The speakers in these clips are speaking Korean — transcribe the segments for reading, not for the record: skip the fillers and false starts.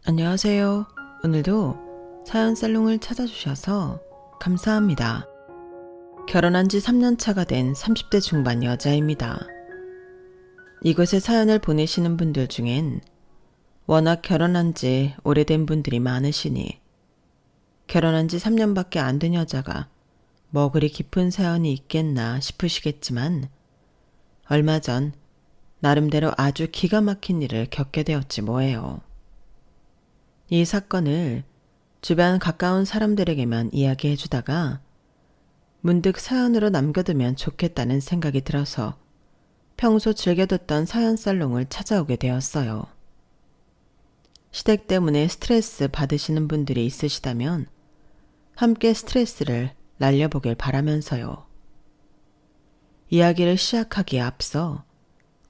안녕하세요. 오늘도 사연 살롱을 찾아주셔서 감사합니다. 결혼한 지 3년 차가 된 30대 중반 여자입니다. 이곳에 사연을 보내시는 분들 중엔 워낙 결혼한 지 오래된 분들이 많으시니 결혼한 지 3년밖에 안 된 여자가 뭐 그리 깊은 사연이 있겠나 싶으시겠지만 얼마 전 나름대로 아주 기가 막힌 일을 겪게 되었지 뭐예요. 이 사건을 주변 가까운 사람들에게만 이야기해 주다가 문득 사연으로 남겨두면 좋겠다는 생각이 들어서 평소 즐겨 듣던 사연 살롱을 찾아오게 되었어요. 시댁 때문에 스트레스 받으시는 분들이 있으시다면 함께 스트레스를 날려보길 바라면서요. 이야기를 시작하기에 앞서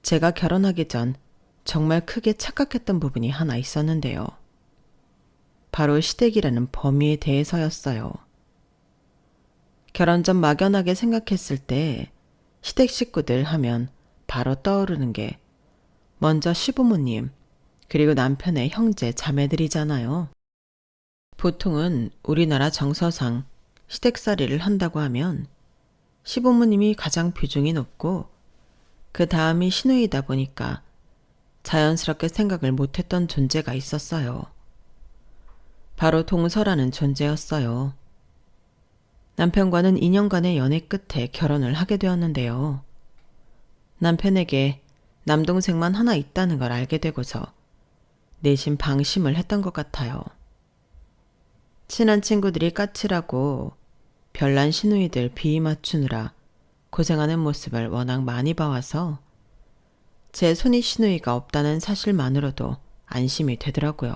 제가 결혼하기 전 정말 크게 착각했던 부분이 하나 있었는데요. 바로 시댁이라는 범위에 대해서였어요. 결혼 전 막연하게 생각했을 때 시댁 식구들 하면 바로 떠오르는 게 먼저 시부모님 그리고 남편의 형제 자매들이잖아요. 보통은 우리나라 정서상 시댁살이를 한다고 하면 시부모님이 가장 비중이 높고 그 다음이 시누이다 보니까 자연스럽게 생각을 못했던 존재가 있었어요. 바로 동서라는 존재였어요. 남편과는 2년간의 연애 끝에 결혼을 하게 되었는데요. 남편에게 남동생만 하나 있다는 걸 알게 되고서 내심 방심을 했던 것 같아요. 친한 친구들이 까칠하고 별난 시누이들 비위 맞추느라 고생하는 모습을 워낙 많이 봐와서 제 손이 시누이가 없다는 사실만으로도 안심이 되더라고요.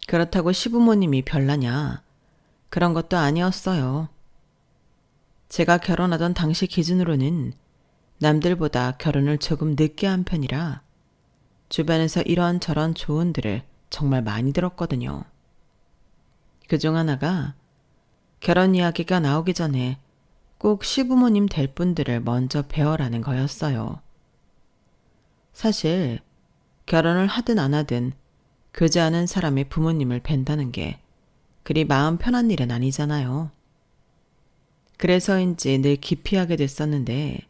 그렇다고 시부모님이 별나냐? 그런 것도 아니었어요. 제가 결혼하던 당시 기준으로는 남들보다 결혼을 조금 늦게 한 편이라 주변에서 이런저런 조언들을 정말 많이 들었거든요. 그중 하나가 결혼 이야기가 나오기 전에 꼭 시부모님 될 분들을 먼저 배워라는 거였어요. 사실 결혼을 하든 안 하든 교제하는 사람의 부모님을 뵌다는 게 그리 마음 편한 일은 아니잖아요. 그래서인지 늘 기피하게 됐었는데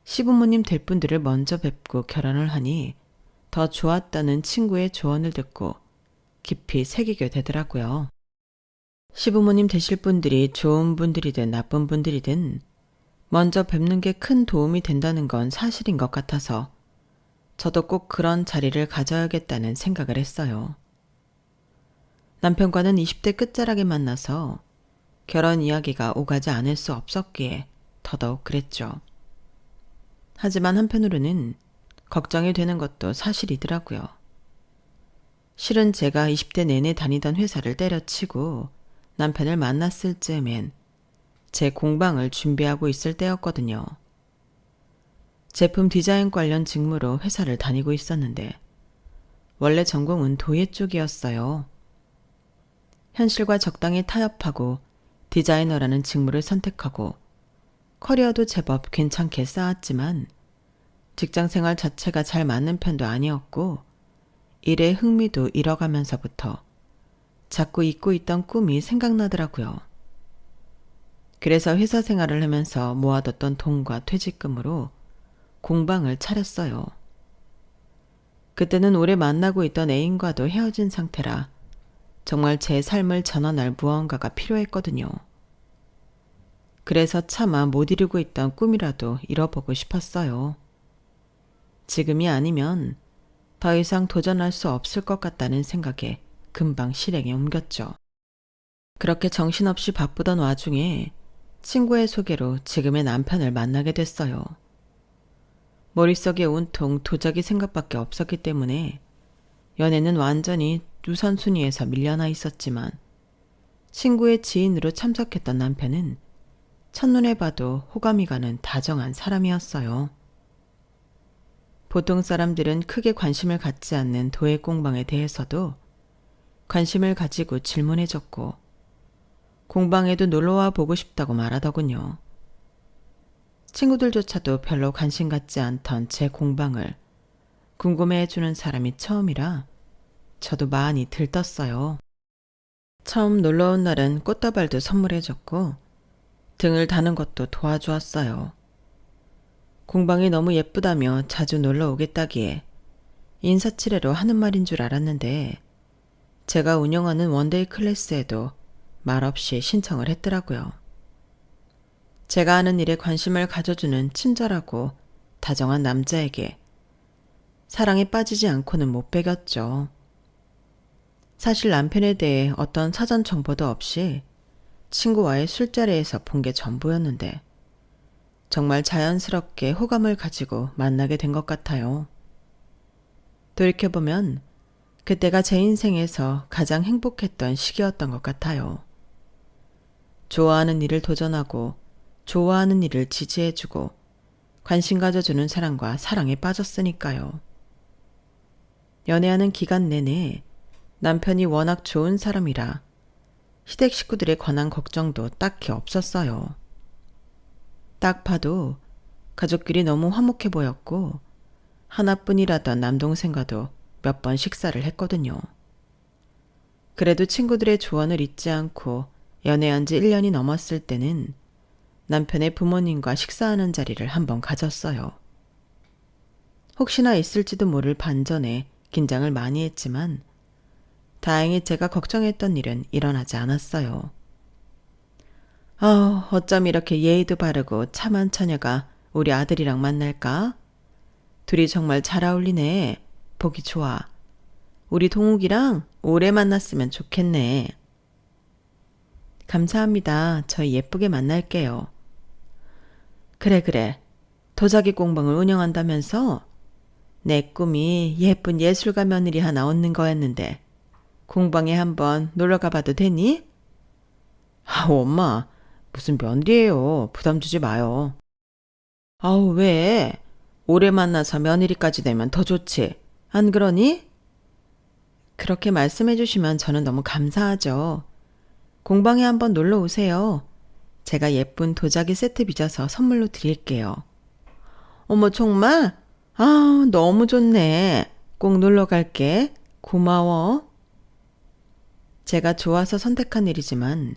시부모님 될 분들을 먼저 뵙고 결혼을 하니 더 좋았다는 친구의 조언을 듣고 깊이 새기게 되더라고요. 시부모님 되실 분들이 좋은 분들이든 나쁜 분들이든 먼저 뵙는 게 큰 도움이 된다는 건 사실인 것 같아서 저도 꼭 그런 자리를 가져야겠다는 생각을 했어요. 남편과는 20대 끝자락에 만나서 결혼 이야기가 오가지 않을 수 없었기에 더더욱 그랬죠. 하지만 한편으로는 걱정이 되는 것도 사실이더라고요. 실은 제가 20대 내내 다니던 회사를 때려치고 남편을 만났을 즈음엔 제 공방을 준비하고 있을 때였거든요. 제품 디자인 관련 직무로 회사를 다니고 있었는데 원래 전공은 도예 쪽이었어요. 현실과 적당히 타협하고 디자이너라는 직무를 선택하고 커리어도 제법 괜찮게 쌓았지만 직장 생활 자체가 잘 맞는 편도 아니었고 일에 흥미도 잃어가면서부터 자꾸 잊고 있던 꿈이 생각나더라고요. 그래서 회사 생활을 하면서 모아뒀던 돈과 퇴직금으로 공방을 차렸어요. 그때는 오래 만나고 있던 애인과도 헤어진 상태라 정말 제 삶을 전환할 무언가가 필요했거든요. 그래서 차마 못 이루고 있던 꿈이라도 이뤄보고 싶었어요. 지금이 아니면 더 이상 도전할 수 없을 것 같다는 생각에 금방 실행에 옮겼죠. 그렇게 정신없이 바쁘던 와중에 친구의 소개로 지금의 남편을 만나게 됐어요. 머릿속에 온통 도자기 생각밖에 없었기 때문에 연애는 완전히 우선순위에서 밀려나 있었지만 친구의 지인으로 참석했던 남편은 첫눈에 봐도 호감이 가는 다정한 사람이었어요. 보통 사람들은 크게 관심을 갖지 않는 도예 공방에 대해서도 관심을 가지고 질문해줬고 공방에도 놀러와 보고 싶다고 말하더군요. 친구들조차도 별로 관심 갖지 않던 제 공방을 궁금해해주는 사람이 처음이라 저도 많이 들떴어요. 처음 놀러 온 날은 꽃다발도 선물해줬고 등을 다는 것도 도와주었어요. 공방이 너무 예쁘다며 자주 놀러 오겠다기에 인사치레로 하는 말인 줄 알았는데 제가 운영하는 원데이 클래스에도 말없이 신청을 했더라고요. 제가 하는 일에 관심을 가져주는 친절하고 다정한 남자에게 사랑에 빠지지 않고는 못 배겼죠. 사실 남편에 대해 어떤 사전 정보도 없이 친구와의 술자리에서 본 게 전부였는데 정말 자연스럽게 호감을 가지고 만나게 된 것 같아요. 돌이켜보면 그때가 제 인생에서 가장 행복했던 시기였던 것 같아요. 좋아하는 일을 도전하고 좋아하는 일을 지지해주고 관심 가져주는 사람과 사랑에 빠졌으니까요. 연애하는 기간 내내 남편이 워낙 좋은 사람이라 시댁 식구들에 관한 걱정도 딱히 없었어요. 딱 봐도 가족끼리 너무 화목해 보였고 하나뿐이라던 남동생과도 몇 번 식사를 했거든요. 그래도 친구들의 조언을 잊지 않고 연애한 지 1년이 넘었을 때는 남편의 부모님과 식사하는 자리를 한번 가졌어요. 혹시나 있을지도 모를 반전에 긴장을 많이 했지만 다행히 제가 걱정했던 일은 일어나지 않았어요. 어쩜 이렇게 예의도 바르고 참한 처녀가 우리 아들이랑 만날까? 둘이 정말 잘 어울리네. 보기 좋아. 우리 동욱이랑 오래 만났으면 좋겠네. 감사합니다. 저희 예쁘게 만날게요. 그래. 도자기 공방을 운영한다면서? 내 꿈이 예쁜 예술가 며느리 하나 얻는 거였는데 공방에 한번 놀러 가봐도 되니? 엄마, 무슨 며느리예요. 부담 주지 마요. 왜? 오래 만나서 며느리까지 되면 더 좋지. 안 그러니? 그렇게 말씀해 주시면 저는 너무 감사하죠. 공방에 한번 놀러 오세요. 제가 예쁜 도자기 세트 빚어서 선물로 드릴게요. 어머, 정말? 너무 좋네. 꼭 놀러 갈게. 고마워. 제가 좋아서 선택한 일이지만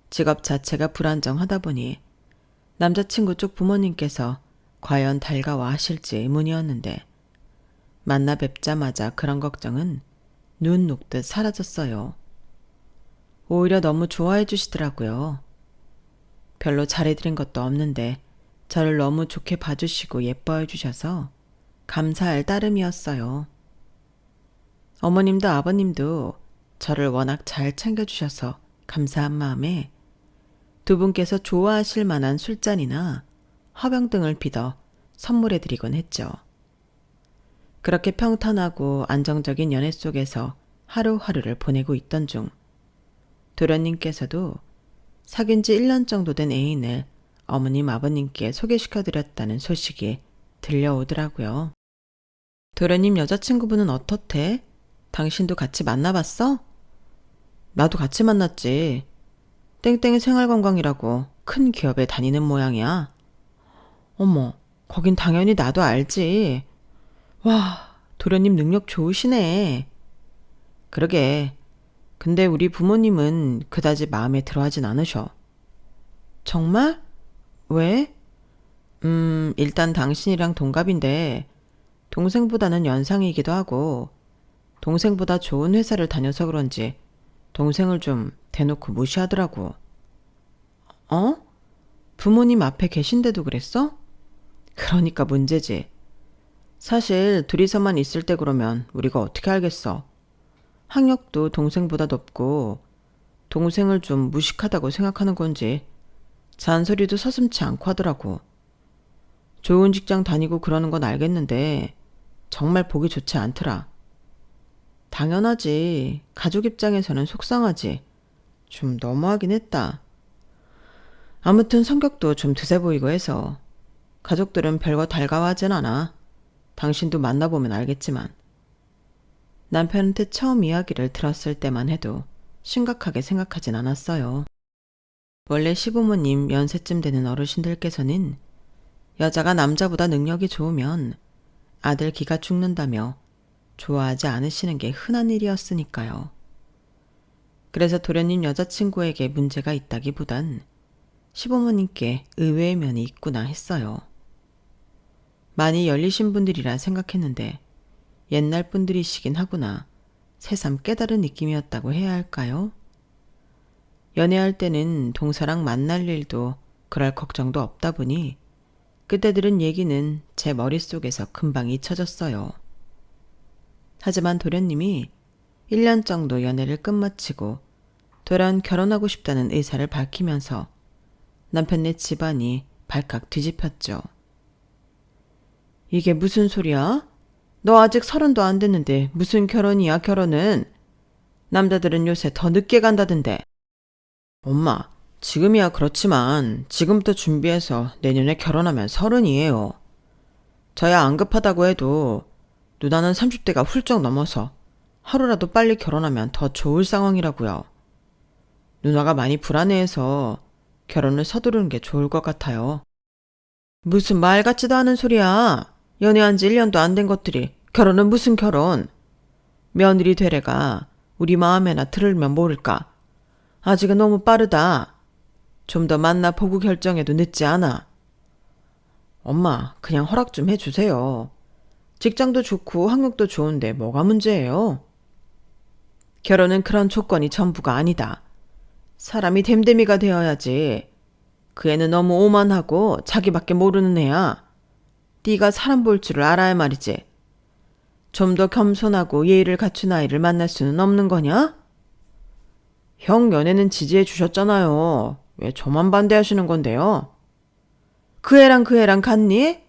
직업 자체가 불안정하다 보니 남자친구 쪽 부모님께서 과연 달가워 하실지 의문이었는데 만나 뵙자마자 그런 걱정은 눈 녹듯 사라졌어요. 오히려 너무 좋아해 주시더라고요. 별로 잘해드린 것도 없는데 저를 너무 좋게 봐주시고 예뻐해 주셔서 감사할 따름이었어요. 어머님도 아버님도 저를 워낙 잘 챙겨주셔서 감사한 마음에 두 분께서 좋아하실 만한 술잔이나 화병 등을 빚어 선물해드리곤 했죠. 그렇게 평탄하고 안정적인 연애 속에서 하루하루를 보내고 있던 중 도련님께서도 사귄 지 1년 정도 된 애인을 어머님 아버님께 소개시켜드렸다는 소식이 들려오더라고요. 도련님 여자친구분은 어떻대? 당신도 같이 만나봤어? 나도 같이 만났지. 땡땡이 생활관광이라고 큰 기업에 다니는 모양이야. 어머, 거긴 당연히 나도 알지. 와, 도련님 능력 좋으시네. 그러게. 근데 우리 부모님은 그다지 마음에 들어하진 않으셔. 정말? 왜? 일단 당신이랑 동갑인데 동생보다는 연상이기도 하고 동생보다 좋은 회사를 다녀서 그런지 동생을 좀 대놓고 무시하더라고. 부모님 앞에 계신데도 그랬어? 그러니까 문제지. 사실 둘이서만 있을 때 그러면 우리가 어떻게 알겠어. 학력도 동생보다 높고 동생을 좀 무식하다고 생각하는 건지 잔소리도 서슴지 않고 하더라고. 좋은 직장 다니고 그러는 건 알겠는데 정말 보기 좋지 않더라. 당연하지. 가족 입장에서는 속상하지. 좀 너무하긴 했다. 아무튼 성격도 좀 드세 보이고 해서 가족들은 별거 달가워하진 않아. 당신도 만나보면 알겠지만. 남편한테 처음 이야기를 들었을 때만 해도 심각하게 생각하진 않았어요. 원래 시부모님 연세쯤 되는 어르신들께서는 여자가 남자보다 능력이 좋으면 아들 기가 죽는다며 좋아하지 않으시는 게 흔한 일이었으니까요. 그래서 도련님 여자친구에게 문제가 있다기보단 시부모님께 의외의 면이 있구나 했어요. 많이 열리신 분들이라 생각했는데 옛날 분들이시긴 하구나. 새삼 깨달은 느낌이었다고 해야 할까요? 연애할 때는 동서랑 만날 일도 그럴 걱정도 없다 보니 그때 들은 얘기는 제 머릿속에서 금방 잊혀졌어요. 하지만 도련님이 1년 정도 연애를 끝마치고 돌연 결혼하고 싶다는 의사를 밝히면서 남편네 집안이 발칵 뒤집혔죠. 이게 무슨 소리야? 너 아직 30도 안 됐는데 무슨 결혼이야 결혼은? 남자들은 요새 더 늦게 간다던데. 엄마, 지금이야 그렇지만 지금부터 준비해서 내년에 결혼하면 30이에요. 저야 안 급하다고 해도 누나는 30대가 훌쩍 넘어서 하루라도 빨리 결혼하면 더 좋을 상황이라고요. 누나가 많이 불안해해서 결혼을 서두르는 게 좋을 것 같아요. 무슨 말 같지도 않은 소리야. 연애한 지 1년도 안 된 것들이 결혼은 무슨 결혼. 며느리 되래가 우리 마음에나 들으면 모를까. 아직은 너무 빠르다. 좀 더 만나보고 결정해도 늦지 않아. 엄마, 그냥 허락 좀 해주세요. 직장도 좋고 학력도 좋은데 뭐가 문제예요? 결혼은 그런 조건이 전부가 아니다. 사람이 됨됨이가 되어야지. 그 애는 너무 오만하고 자기밖에 모르는 애야. 네가 사람 볼 줄을 알아야 말이지. 좀 더 겸손하고 예의를 갖춘 아이를 만날 수는 없는 거냐? 형 연애는 지지해 주셨잖아요. 왜 저만 반대하시는 건데요? 그 애랑 같니?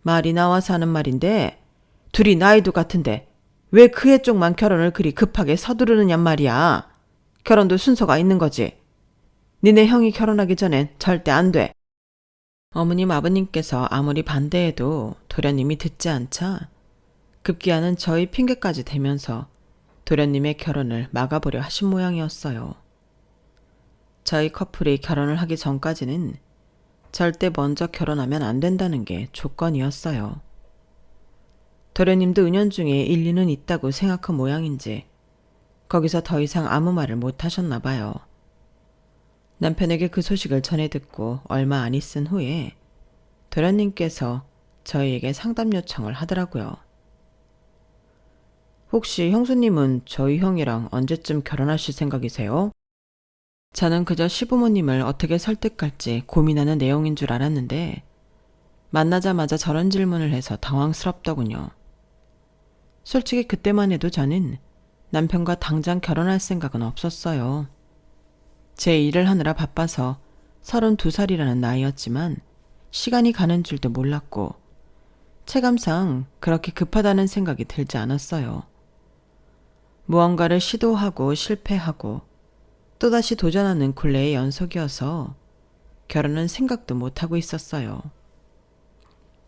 말이 나와서 하는 말인데 둘이 나이도 같은데 왜 그 애 쪽만 결혼을 그리 급하게 서두르느냔 말이야. 결혼도 순서가 있는 거지. 니네 형이 결혼하기 전엔 절대 안 돼. 어머님 아버님께서 아무리 반대해도 도련님이 듣지 않자 급기야는 저희 핑계까지 대면서 도련님의 결혼을 막아보려 하신 모양이었어요. 저희 커플이 결혼을 하기 전까지는 절대 먼저 결혼하면 안 된다는 게 조건이었어요. 도련님도 은연중에 일리는 있다고 생각한 모양인지 거기서 더 이상 아무 말을 못 하셨나 봐요. 남편에게 그 소식을 전해 듣고 얼마 안 있은 후에 도련님께서 저희에게 상담 요청을 하더라고요. 혹시 형수님은 저희 형이랑 언제쯤 결혼하실 생각이세요? 저는 그저 시부모님을 어떻게 설득할지 고민하는 내용인 줄 알았는데 만나자마자 저런 질문을 해서 당황스럽더군요. 솔직히 그때만 해도 저는 남편과 당장 결혼할 생각은 없었어요. 제 일을 하느라 바빠서 32살이라는 나이였지만 시간이 가는 줄도 몰랐고 체감상 그렇게 급하다는 생각이 들지 않았어요. 무언가를 시도하고 실패하고 또다시 도전하는 굴레의 연속이어서 결혼은 생각도 못하고 있었어요.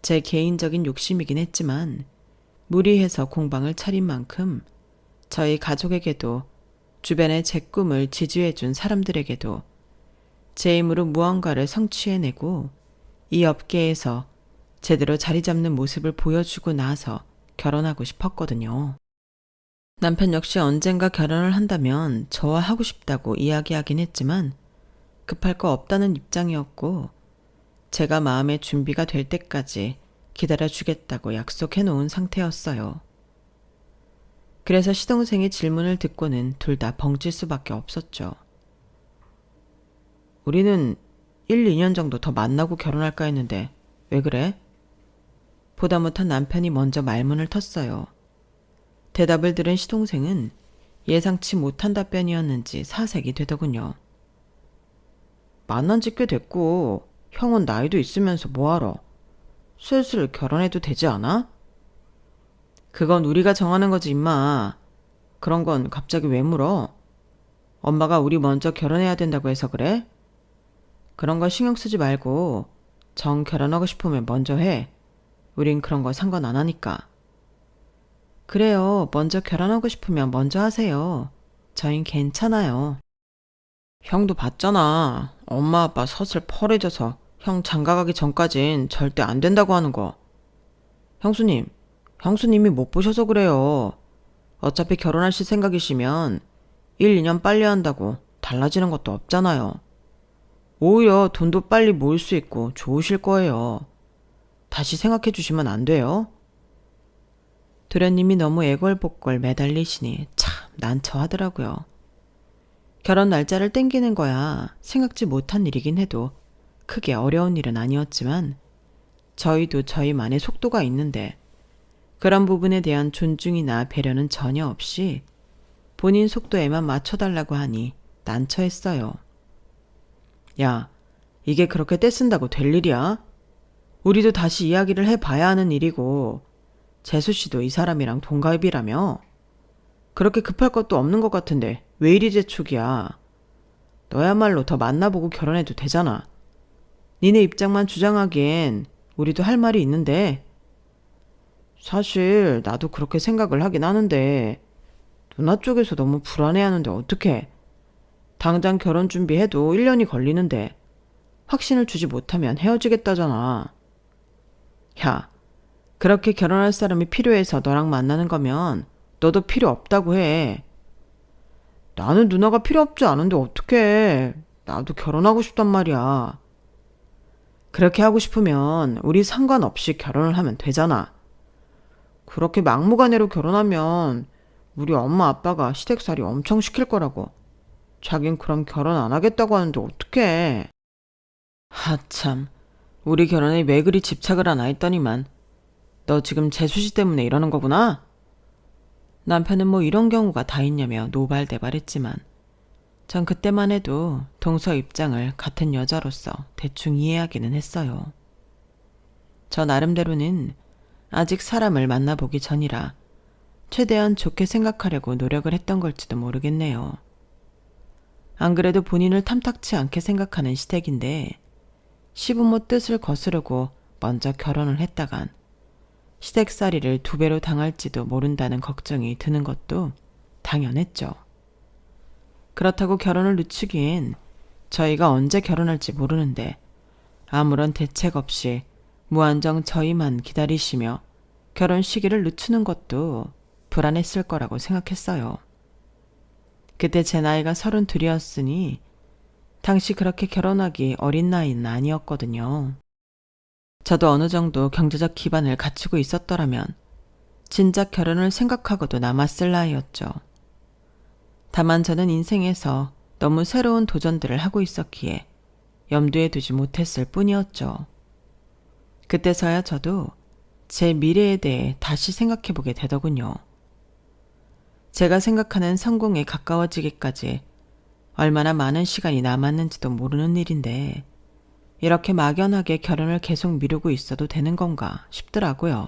제 개인적인 욕심이긴 했지만 무리해서 공방을 차린 만큼 저희 가족에게도 주변에 제 꿈을 지지해준 사람들에게도 제 힘으로 무언가를 성취해내고 이 업계에서 제대로 자리 잡는 모습을 보여주고 나서 결혼하고 싶었거든요. 남편 역시 언젠가 결혼을 한다면 저와 하고 싶다고 이야기하긴 했지만 급할 거 없다는 입장이었고 제가 마음의 준비가 될 때까지 기다려주겠다고 약속해 놓은 상태였어요. 그래서 시동생의 질문을 듣고는 둘 다 벙찔 수밖에 없었죠. 우리는 1, 2년 정도 더 만나고 결혼할까 했는데 왜 그래? 보다 못한 남편이 먼저 말문을 텄어요. 대답을 들은 시동생은 예상치 못한 답변이었는지 사색이 되더군요. 만난 지 꽤 됐고 형은 나이도 있으면서 뭐하러? 슬슬 결혼해도 되지 않아? 그건 우리가 정하는 거지 임마. 그런 건 갑자기 왜 물어? 엄마가 우리 먼저 결혼해야 된다고 해서 그래? 그런 거 신경 쓰지 말고 정 결혼하고 싶으면 먼저 해. 우린 그런 거 상관 안 하니까. 그래요. 먼저 결혼하고 싶으면 먼저 하세요. 저흰 괜찮아요. 형도 봤잖아. 엄마 아빠 서슬 펄해져서 형 장가가기 전까진 절대 안 된다고 하는 거. 형수님, 형수님이 못 보셔서 그래요. 어차피 결혼하실 생각이시면 1, 2년 빨리 한다고 달라지는 것도 없잖아요. 오히려 돈도 빨리 모을 수 있고 좋으실 거예요. 다시 생각해 주시면 안 돼요? 도련님이 너무 애걸복걸 매달리시니 참 난처하더라고요. 결혼 날짜를 땡기는 거야 생각지 못한 일이긴 해도 크게 어려운 일은 아니었지만 저희도 저희만의 속도가 있는데 그런 부분에 대한 존중이나 배려는 전혀 없이 본인 속도에만 맞춰달라고 하니 난처했어요. 야, 이게 그렇게 떼쓴다고 될 일이야? 우리도 다시 이야기를 해봐야 하는 일이고 재수 씨도 이 사람이랑 동갑이라며? 그렇게 급할 것도 없는 것 같은데 왜 이리 재촉이야? 너야말로 더 만나보고 결혼해도 되잖아. 니네 입장만 주장하기엔 우리도 할 말이 있는데. 사실 나도 그렇게 생각을 하긴 하는데 누나 쪽에서 너무 불안해하는데 어떡해. 당장 결혼 준비해도 1년이 걸리는데 확신을 주지 못하면 헤어지겠다잖아. 야, 그렇게 결혼할 사람이 필요해서 너랑 만나는 거면 너도 필요 없다고 해. 나는 누나가 필요 없지 않은데 어떡해. 나도 결혼하고 싶단 말이야. 그렇게 하고 싶으면 우리 상관없이 결혼을 하면 되잖아. 그렇게 막무가내로 결혼하면 우리 엄마 아빠가 시댁살이 엄청 시킬 거라고. 자긴 그럼 결혼 안 하겠다고 하는데 어떡해. 하참, 우리 결혼에 왜 그리 집착을 하나 했더니만 너 지금 재수씨 때문에 이러는 거구나? 남편은 뭐 이런 경우가 다 있냐며 노발대발했지만 전 그때만 해도 동서 입장을 같은 여자로서 대충 이해하기는 했어요. 저 나름대로는 아직 사람을 만나보기 전이라 최대한 좋게 생각하려고 노력을 했던 걸지도 모르겠네요. 안 그래도 본인을 탐탁치 않게 생각하는 시댁인데 시부모 뜻을 거스르고 먼저 결혼을 했다간 시댁살이를 2배로 당할지도 모른다는 걱정이 드는 것도 당연했죠. 그렇다고 결혼을 늦추기엔 저희가 언제 결혼할지 모르는데 아무런 대책 없이 무한정 저희만 기다리시며 결혼 시기를 늦추는 것도 불안했을 거라고 생각했어요. 그때 제 나이가 32이었으니 당시 그렇게 결혼하기 어린 나이는 아니었거든요. 저도 어느 정도 경제적 기반을 갖추고 있었더라면 진작 결혼을 생각하고도 남았을 나이였죠. 다만 저는 인생에서 너무 새로운 도전들을 하고 있었기에 염두에 두지 못했을 뿐이었죠. 그때서야 저도 제 미래에 대해 다시 생각해보게 되더군요. 제가 생각하는 성공에 가까워지기까지 얼마나 많은 시간이 남았는지도 모르는 일인데 이렇게 막연하게 결혼을 계속 미루고 있어도 되는 건가 싶더라고요.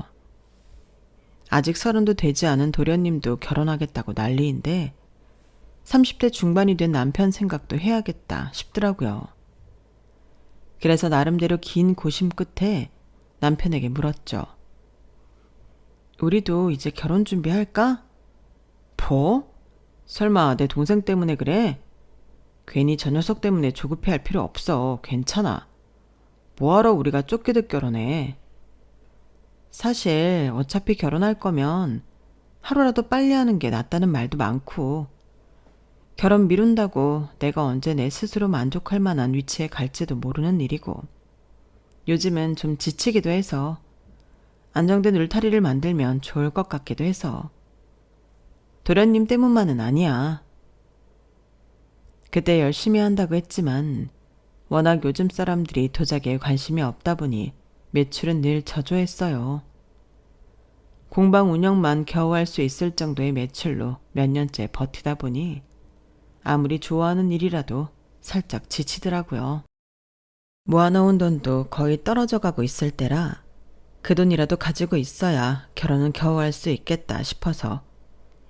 아직 30도 되지 않은 도련님도 결혼하겠다고 난리인데 30대 중반이 된 남편 생각도 해야겠다 싶더라고요. 그래서 나름대로 긴 고심 끝에 남편에게 물었죠. 우리도 이제 결혼 준비할까? 뭐? 설마 내 동생 때문에 그래? 괜히 저 녀석 때문에 조급해할 필요 없어. 괜찮아. 뭐하러 우리가 쫓기듯 결혼해. 사실 어차피 결혼할 거면 하루라도 빨리 하는 게 낫다는 말도 많고 결혼 미룬다고 내가 언제 내 스스로 만족할 만한 위치에 갈지도 모르는 일이고 요즘은 좀 지치기도 해서 안정된 울타리를 만들면 좋을 것 같기도 해서 도련님 때문만은 아니야. 그때 열심히 한다고 했지만 워낙 요즘 사람들이 도자기에 관심이 없다 보니 매출은 늘 저조했어요. 공방 운영만 겨우 할 수 있을 정도의 매출로 몇 년째 버티다 보니 아무리 좋아하는 일이라도 살짝 지치더라고요. 모아놓은 돈도 거의 떨어져 가고 있을 때라 그 돈이라도 가지고 있어야 결혼은 겨우 할 수 있겠다 싶어서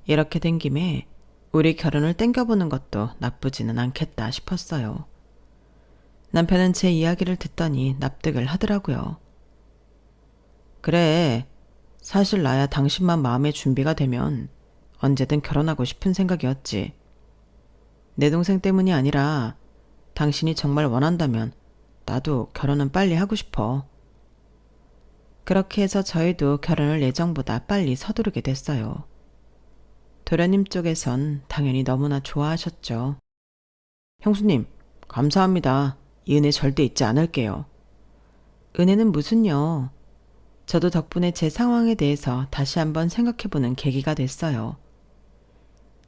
이렇게 된 김에 우리 결혼을 땡겨보는 것도 나쁘지는 않겠다 싶었어요. 남편은 제 이야기를 듣더니 납득을 하더라고요. 그래, 사실 나야 당신만 마음의 준비가 되면 언제든 결혼하고 싶은 생각이었지. 내 동생 때문이 아니라 당신이 정말 원한다면 나도 결혼은 빨리 하고 싶어. 그렇게 해서 저희도 결혼을 예정보다 빨리 서두르게 됐어요. 도련님 쪽에선 당연히 너무나 좋아하셨죠. 형수님, 감사합니다. 이 은혜 절대 잊지 않을게요. 은혜는 무슨요? 저도 덕분에 제 상황에 대해서 다시 한번 생각해보는 계기가 됐어요.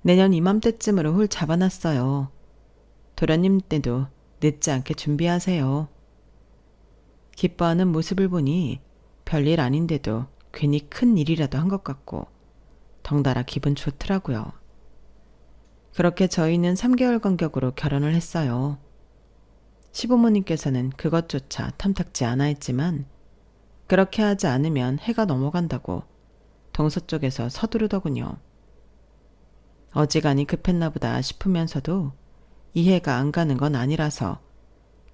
내년 이맘때쯤으로 홀 잡아놨어요. 도련님 때도 늦지 않게 준비하세요. 기뻐하는 모습을 보니 별일 아닌데도 괜히 큰 일이라도 한 것 같고 덩달아 기분 좋더라고요. 그렇게 저희는 3개월 간격으로 결혼을 했어요. 시부모님께서는 그것조차 탐탁지 않아 했지만 그렇게 하지 않으면 해가 넘어간다고 동서쪽에서 서두르더군요. 어지간히 급했나 보다 싶으면서도 이해가 안 가는 건 아니라서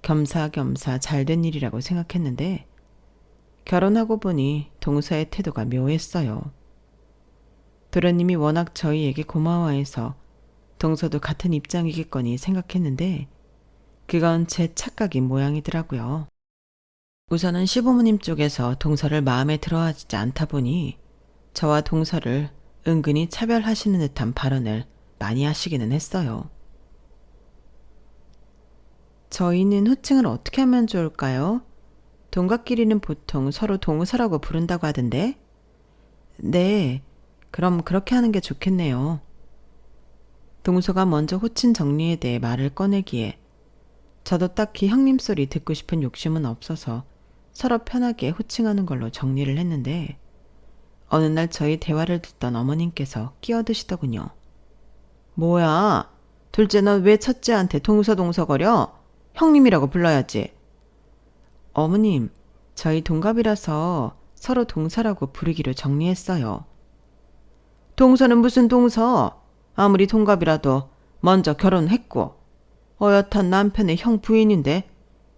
겸사겸사 잘된 일이라고 생각했는데 결혼하고 보니 동서의 태도가 묘했어요. 도련님이 워낙 저희에게 고마워해서 동서도 같은 입장이겠거니 생각했는데 그건 제 착각인 모양이더라고요. 우선은 시부모님 쪽에서 동서를 마음에 들어하지 않다 보니 저와 동서를 은근히 차별하시는 듯한 발언을 많이 하시기는 했어요. 저희는 호칭을 어떻게 하면 좋을까요? 동갑끼리는 보통 서로 동서라고 부른다고 하던데? 네, 그럼 그렇게 하는 게 좋겠네요. 동서가 먼저 호칭 정리에 대해 말을 꺼내기에 저도 딱히 형님 소리 듣고 싶은 욕심은 없어서 서로 편하게 호칭하는 걸로 정리를 했는데 어느 날 저희 대화를 듣던 어머님께서 끼어드시더군요. 뭐야, 둘째 너 왜 첫째한테 동서동서거려? 형님이라고 불러야지. 어머님, 저희 동갑이라서 서로 동서라고 부르기로 정리했어요. 동서는 무슨 동서? 아무리 동갑이라도 먼저 결혼했고 어엿한 남편의 형 부인인데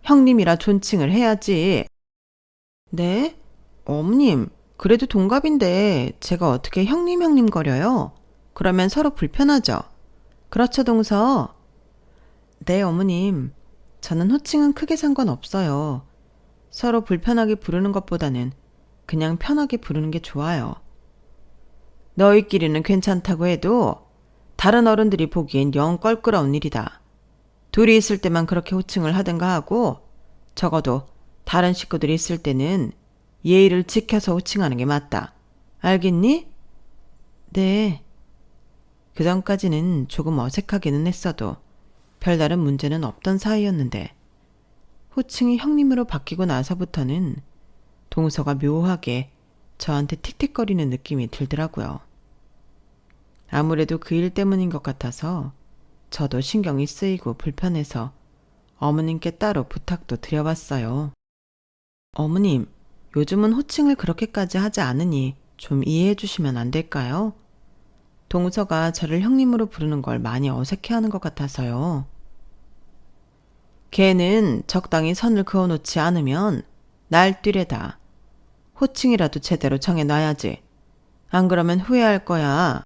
형님이라 존칭을 해야지. 네? 어머님, 그래도 동갑인데 제가 어떻게 형님 거려요? 그러면 서로 불편하죠? 그렇죠, 동서? 네, 어머님. 저는 호칭은 크게 상관없어요. 서로 불편하게 부르는 것보다는 그냥 편하게 부르는 게 좋아요. 너희끼리는 괜찮다고 해도 다른 어른들이 보기엔 영 껄끄러운 일이다. 둘이 있을 때만 그렇게 호칭을 하든가 하고 적어도 다른 식구들이 있을 때는 예의를 지켜서 호칭하는 게 맞다. 알겠니? 네. 그전까지는 조금 어색하기는 했어도 별다른 문제는 없던 사이였는데 호칭이 형님으로 바뀌고 나서부터는 동서가 묘하게 저한테 틱틱거리는 느낌이 들더라고요. 아무래도 그 일 때문인 것 같아서 저도 신경이 쓰이고 불편해서 어머님께 따로 부탁도 드려봤어요. 어머님, 요즘은 호칭을 그렇게까지 하지 않으니 좀 이해해 주시면 안 될까요? 동서가 저를 형님으로 부르는 걸 많이 어색해하는 것 같아서요. 걔는 적당히 선을 그어놓지 않으면 날뛰래다. 호칭이라도 제대로 정해놔야지. 안 그러면 후회할 거야.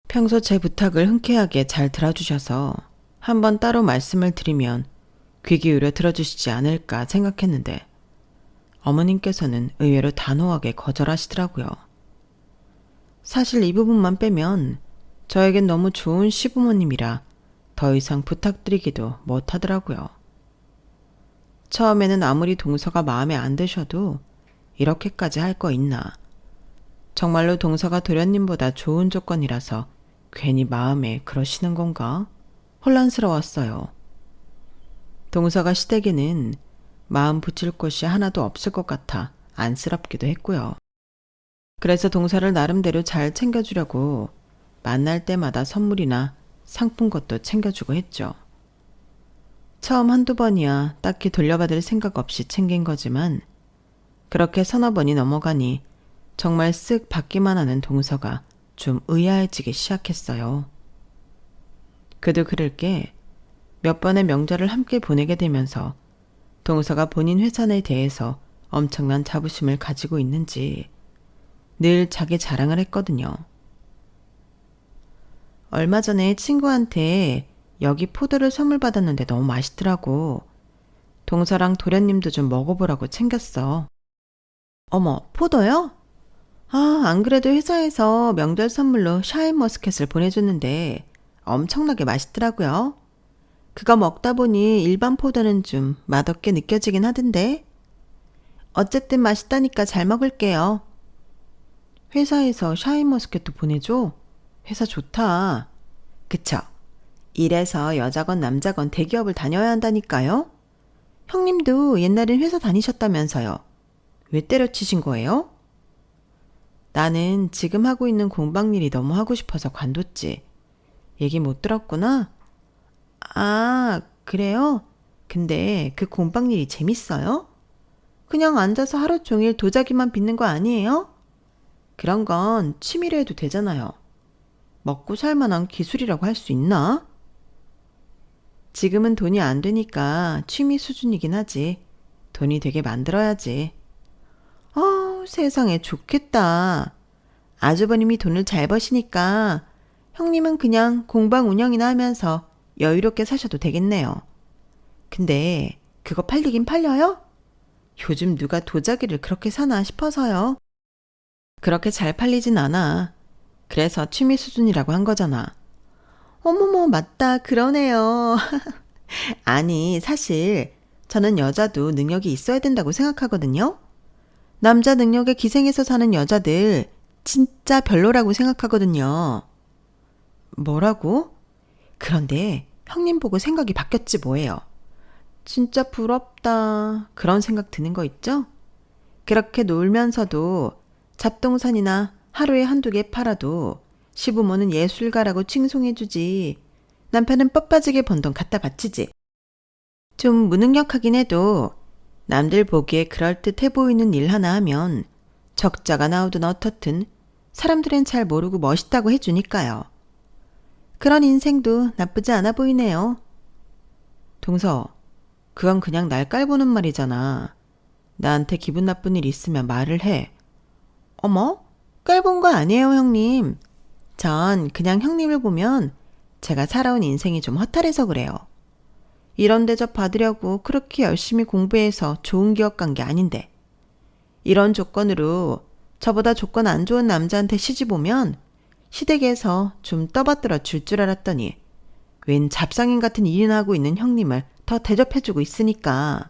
평소 제 부탁을 흔쾌하게 잘 들어주셔서 한번 따로 말씀을 드리면 귀 기울여 들어주시지 않을까 생각했는데 어머님께서는 의외로 단호하게 거절하시더라고요. 사실 이 부분만 빼면 저에겐 너무 좋은 시부모님이라 더 이상 부탁드리기도 못하더라고요. 처음에는 아무리 동서가 마음에 안 드셔도 이렇게까지 할 거 있나. 정말로 동서가 도련님보다 좋은 조건이라서 괜히 마음에 그러시는 건가? 혼란스러웠어요. 동서가 시댁에는 마음 붙일 곳이 하나도 없을 것 같아 안쓰럽기도 했고요. 그래서 동서를 나름대로 잘 챙겨주려고 만날 때마다 선물이나 상품 것도 챙겨주고 했죠. 처음 한두 번이야 딱히 돌려받을 생각 없이 챙긴 거지만 그렇게 서너 번이 넘어가니 정말 쓱 받기만 하는 동서가 좀 의아해지기 시작했어요. 그도 그럴 게 몇 번의 명절을 함께 보내게 되면서 동서가 본인 회사에 대해서 엄청난 자부심을 가지고 있는지 늘 자기 자랑을 했거든요. 얼마 전에 친구한테 여기 포도를 선물 받았는데 너무 맛있더라고. 동서랑 도련님도 좀 먹어보라고 챙겼어. 어머, 포도요? 아, 안 그래도 회사에서 명절 선물로 샤인머스켓을 보내줬는데 엄청나게 맛있더라고요. 그거 먹다 보니 일반 포도는 좀 맛없게 느껴지긴 하던데. 어쨌든 맛있다니까 잘 먹을게요. 회사에서 샤인머스켓도 보내줘? 회사 좋다. 그쵸? 이래서 여자건 남자건 대기업을 다녀야 한다니까요? 형님도 옛날엔 회사 다니셨다면서요. 왜 때려치신 거예요? 나는 지금 하고 있는 공방 일이 너무 하고 싶어서 관뒀지. 얘기 못 들었구나? 아, 그래요? 근데 그 공방 일이 재밌어요? 그냥 앉아서 하루 종일 도자기만 빚는 거 아니에요? 그런 건 취미로 해도 되잖아요. 먹고 살 만한 기술이라고 할 수 있나? 지금은 돈이 안 되니까 취미 수준이긴 하지. 돈이 되게 만들어야지. 세상에 좋겠다. 아주버님이 돈을 잘 버시니까 형님은 그냥 공방 운영이나 하면서 여유롭게 사셔도 되겠네요. 근데 그거 팔리긴 팔려요? 요즘 누가 도자기를 그렇게 사나 싶어서요. 그렇게 잘 팔리진 않아. 그래서 취미 수준이라고 한 거잖아. 어머머, 맞다. 그러네요. 아니, 사실 저는 여자도 능력이 있어야 된다고 생각하거든요. 남자 능력에 기생해서 사는 여자들 진짜 별로라고 생각하거든요. 뭐라고? 그런데 형님 보고 생각이 바뀌었지 뭐예요. 진짜 부럽다. 그런 생각 드는 거 있죠? 그렇게 놀면서도 잡동산이나 하루에 한두 개 팔아도 시부모는 예술가라고 칭송해주지. 남편은 뻣빠지게 번 돈 갖다 바치지. 좀 무능력하긴 해도 남들 보기에 그럴듯해 보이는 일 하나 하면 적자가 나오든 어떻든 사람들은 잘 모르고 멋있다고 해주니까요. 그런 인생도 나쁘지 않아 보이네요. 동서, 그건 그냥 날 깔보는 말이잖아. 나한테 기분 나쁜 일 있으면 말을 해. 어머? 깔본 거 아니에요, 형님. 전 그냥 형님을 보면 제가 살아온 인생이 좀 허탈해서 그래요. 이런 대접 받으려고 그렇게 열심히 공부해서 좋은 기업 간 게 아닌데. 이런 조건으로 저보다 조건 안 좋은 남자한테 시집 오면 시댁에서 좀 떠받들어 줄 줄 알았더니 웬 잡상인 같은 일이나 하고 있는 형님을 더 대접해주고 있으니까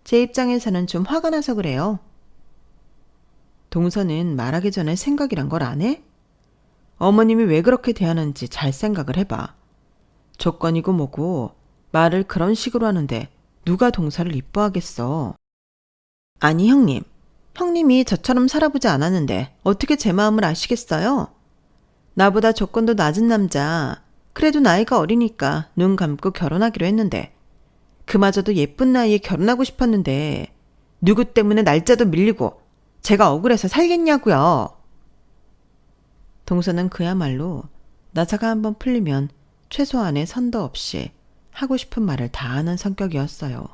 제 입장에서는 좀 화가 나서 그래요. 동서는 말하기 전에 생각이란 걸 안 해? 어머님이 왜 그렇게 대하는지 잘 생각을 해봐. 조건이고 뭐고 말을 그런 식으로 하는데 누가 동서를 이뻐하겠어. 아니 형님, 형님이 저처럼 살아보지 않았는데 어떻게 제 마음을 아시겠어요? 나보다 조건도 낮은 남자, 그래도 나이가 어리니까 눈 감고 결혼하기로 했는데 그마저도 예쁜 나이에 결혼하고 싶었는데 누구 때문에 날짜도 밀리고 제가 억울해서 살겠냐고요. 동서는 그야말로 나사가 한번 풀리면 최소한의 선도 없이 하고 싶은 말을 다 하는 성격이었어요.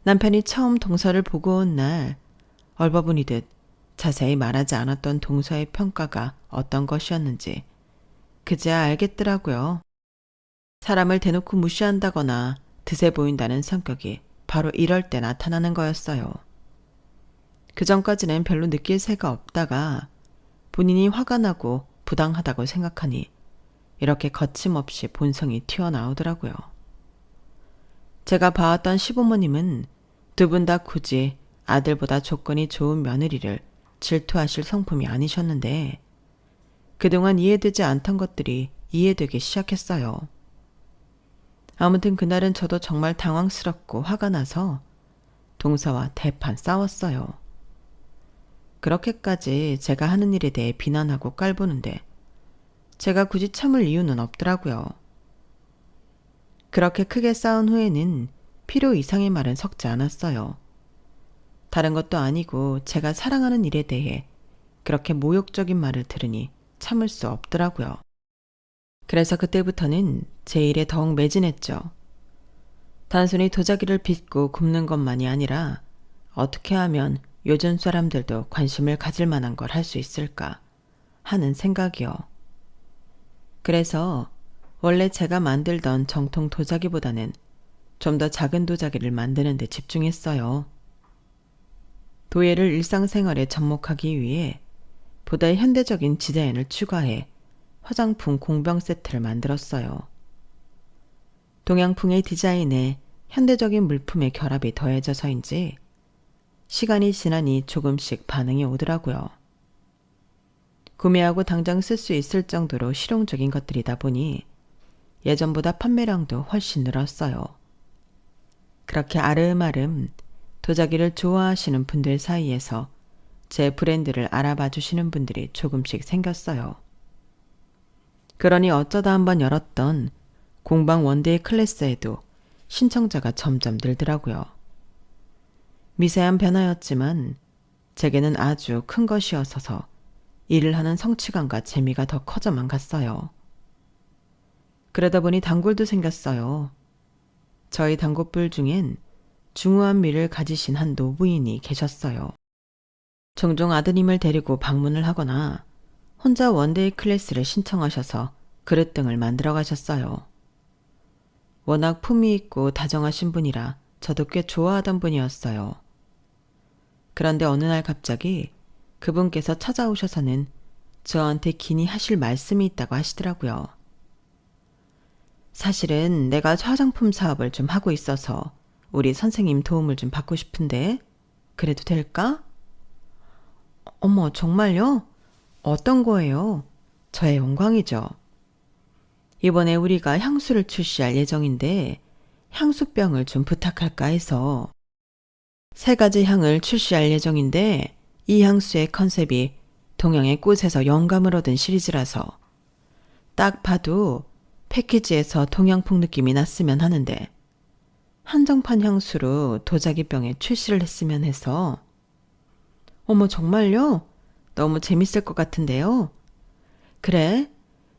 남편이 처음 동서를 보고 온 날 얼버무리듯 자세히 말하지 않았던 동서의 평가가 어떤 것이었는지 그제야 알겠더라고요. 사람을 대놓고 무시한다거나 드세 보인다는 성격이 바로 이럴 때 나타나는 거였어요. 그전까지는 별로 느낄 새가 없다가 본인이 화가 나고 부당하다고 생각하니 이렇게 거침없이 본성이 튀어나오더라고요. 제가 봐왔던 시부모님은 두 분 다 굳이 아들보다 조건이 좋은 며느리를 질투하실 성품이 아니셨는데 그동안 이해되지 않던 것들이 이해되기 시작했어요. 아무튼 그날은 저도 정말 당황스럽고 화가 나서 동서와 대판 싸웠어요. 그렇게까지 제가 하는 일에 대해 비난하고 깔보는데 제가 굳이 참을 이유는 없더라고요. 그렇게 크게 싸운 후에는 필요 이상의 말은 섞지 않았어요. 다른 것도 아니고 제가 사랑하는 일에 대해 그렇게 모욕적인 말을 들으니 참을 수 없더라고요. 그래서 그때부터는 제 일에 더욱 매진했죠. 단순히 도자기를 빚고 굽는 것만이 아니라 어떻게 하면 요즘 사람들도 관심을 가질 만한 걸 할 수 있을까 하는 생각이요. 그래서 원래 제가 만들던 정통 도자기보다는 좀 더 작은 도자기를 만드는 데 집중했어요. 도예를 일상생활에 접목하기 위해 보다 현대적인 디자인을 추가해 화장품 공병 세트를 만들었어요. 동양풍의 디자인에 현대적인 물품의 결합이 더해져서인지 시간이 지나니 조금씩 반응이 오더라고요. 구매하고 당장 쓸 수 있을 정도로 실용적인 것들이다 보니 예전보다 판매량도 훨씬 늘었어요. 그렇게 아름아름 도자기를 좋아하시는 분들 사이에서 제 브랜드를 알아봐 주시는 분들이 조금씩 생겼어요. 그러니 어쩌다 한번 열었던 공방 원데이 클래스에도 신청자가 점점 늘더라고요. 미세한 변화였지만 제게는 아주 큰 것이어서 일을 하는 성취감과 재미가 더 커져만 갔어요. 그러다 보니 단골도 생겼어요. 저희 단골들 중엔 중후한 미를 가지신 한 노부인이 계셨어요. 종종 아드님을 데리고 방문을 하거나 혼자 원데이 클래스를 신청하셔서 그릇 등을 만들어 가셨어요. 워낙 품위 있고 다정하신 분이라 저도 꽤 좋아하던 분이었어요. 그런데 어느 날 갑자기 그분께서 찾아오셔서는 저한테 긴히 하실 말씀이 있다고 하시더라고요. 사실은 내가 화장품 사업을 좀 하고 있어서 우리 선생님 도움을 좀 받고 싶은데 그래도 될까? 어머, 정말요? 어떤 거예요? 저의 영광이죠. 이번에 우리가 향수를 출시할 예정인데 향수병을 좀 부탁할까 해서 3가지 향을 출시할 예정인데 이 향수의 컨셉이 동양의 꽃에서 영감을 얻은 시리즈라서 딱 봐도 패키지에서 동양풍 느낌이 났으면 하는데 한정판 향수로 도자기병에 출시를 했으면 해서. 어머, 정말요? 너무 재밌을 것 같은데요? 그래?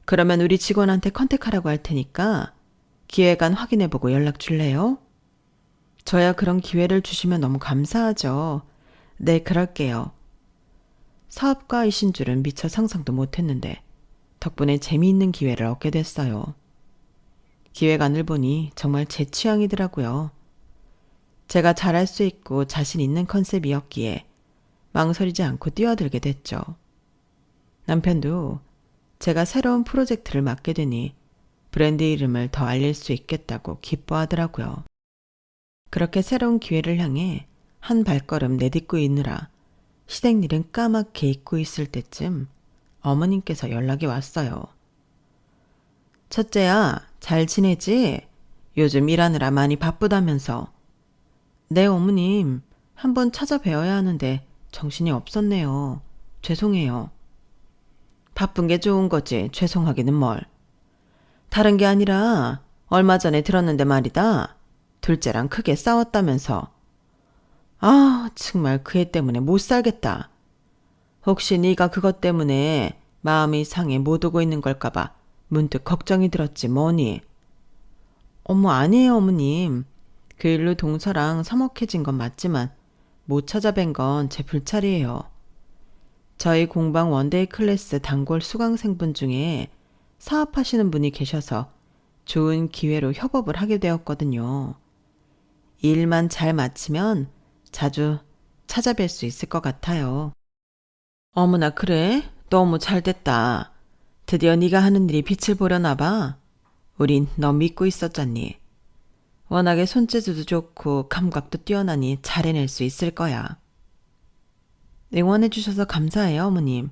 그러면 우리 직원한테 컨택하라고 할 테니까 기획안 확인해보고 연락 줄래요? 저야 그런 기회를 주시면 너무 감사하죠. 네, 그럴게요. 사업가이신 줄은 미처 상상도 못했는데 덕분에 재미있는 기회를 얻게 됐어요. 기획안을 보니 정말 제 취향이더라고요. 제가 잘할 수 있고 자신 있는 컨셉이었기에 망설이지 않고 뛰어들게 됐죠. 남편도 제가 새로운 프로젝트를 맡게 되니 브랜드 이름을 더 알릴 수 있겠다고 기뻐하더라고요. 그렇게 새로운 기회를 향해 한 발걸음 내딛고 있느라 시댁일은 까맣게 잊고 있을 때쯤 어머님께서 연락이 왔어요. 첫째야, 잘 지내지? 요즘 일하느라 많이 바쁘다면서. 네, 어머님. 한번 찾아뵈어야 하는데 정신이 없었네요. 죄송해요. 바쁜 게 좋은 거지 죄송하기는 뭘. 다른 게 아니라 얼마 전에 들었는데 말이다. 둘째랑 크게 싸웠다면서. 아, 정말 그 애 때문에 못 살겠다. 혹시 네가 그것 때문에 마음이 상해 못 오고 있는 걸까 봐 문득 걱정이 들었지 뭐니. 어머, 아니에요 어머님. 그 일로 동서랑 서먹해진 건 맞지만 못 찾아뵌 건 제 불찰이에요. 저희 공방 원데이 클래스 단골 수강생분 중에 사업하시는 분이 계셔서 좋은 기회로 협업을 하게 되었거든요. 일만 잘 마치면 자주 찾아뵐 수 있을 것 같아요. 어머나, 그래? 너무 잘됐다. 드디어 네가 하는 일이 빛을 보려나 봐. 우린 너 믿고 있었잖니. 워낙에 손재주도 좋고 감각도 뛰어나니 잘 해낼 수 있을 거야. 응원해 주셔서 감사해요, 어머님.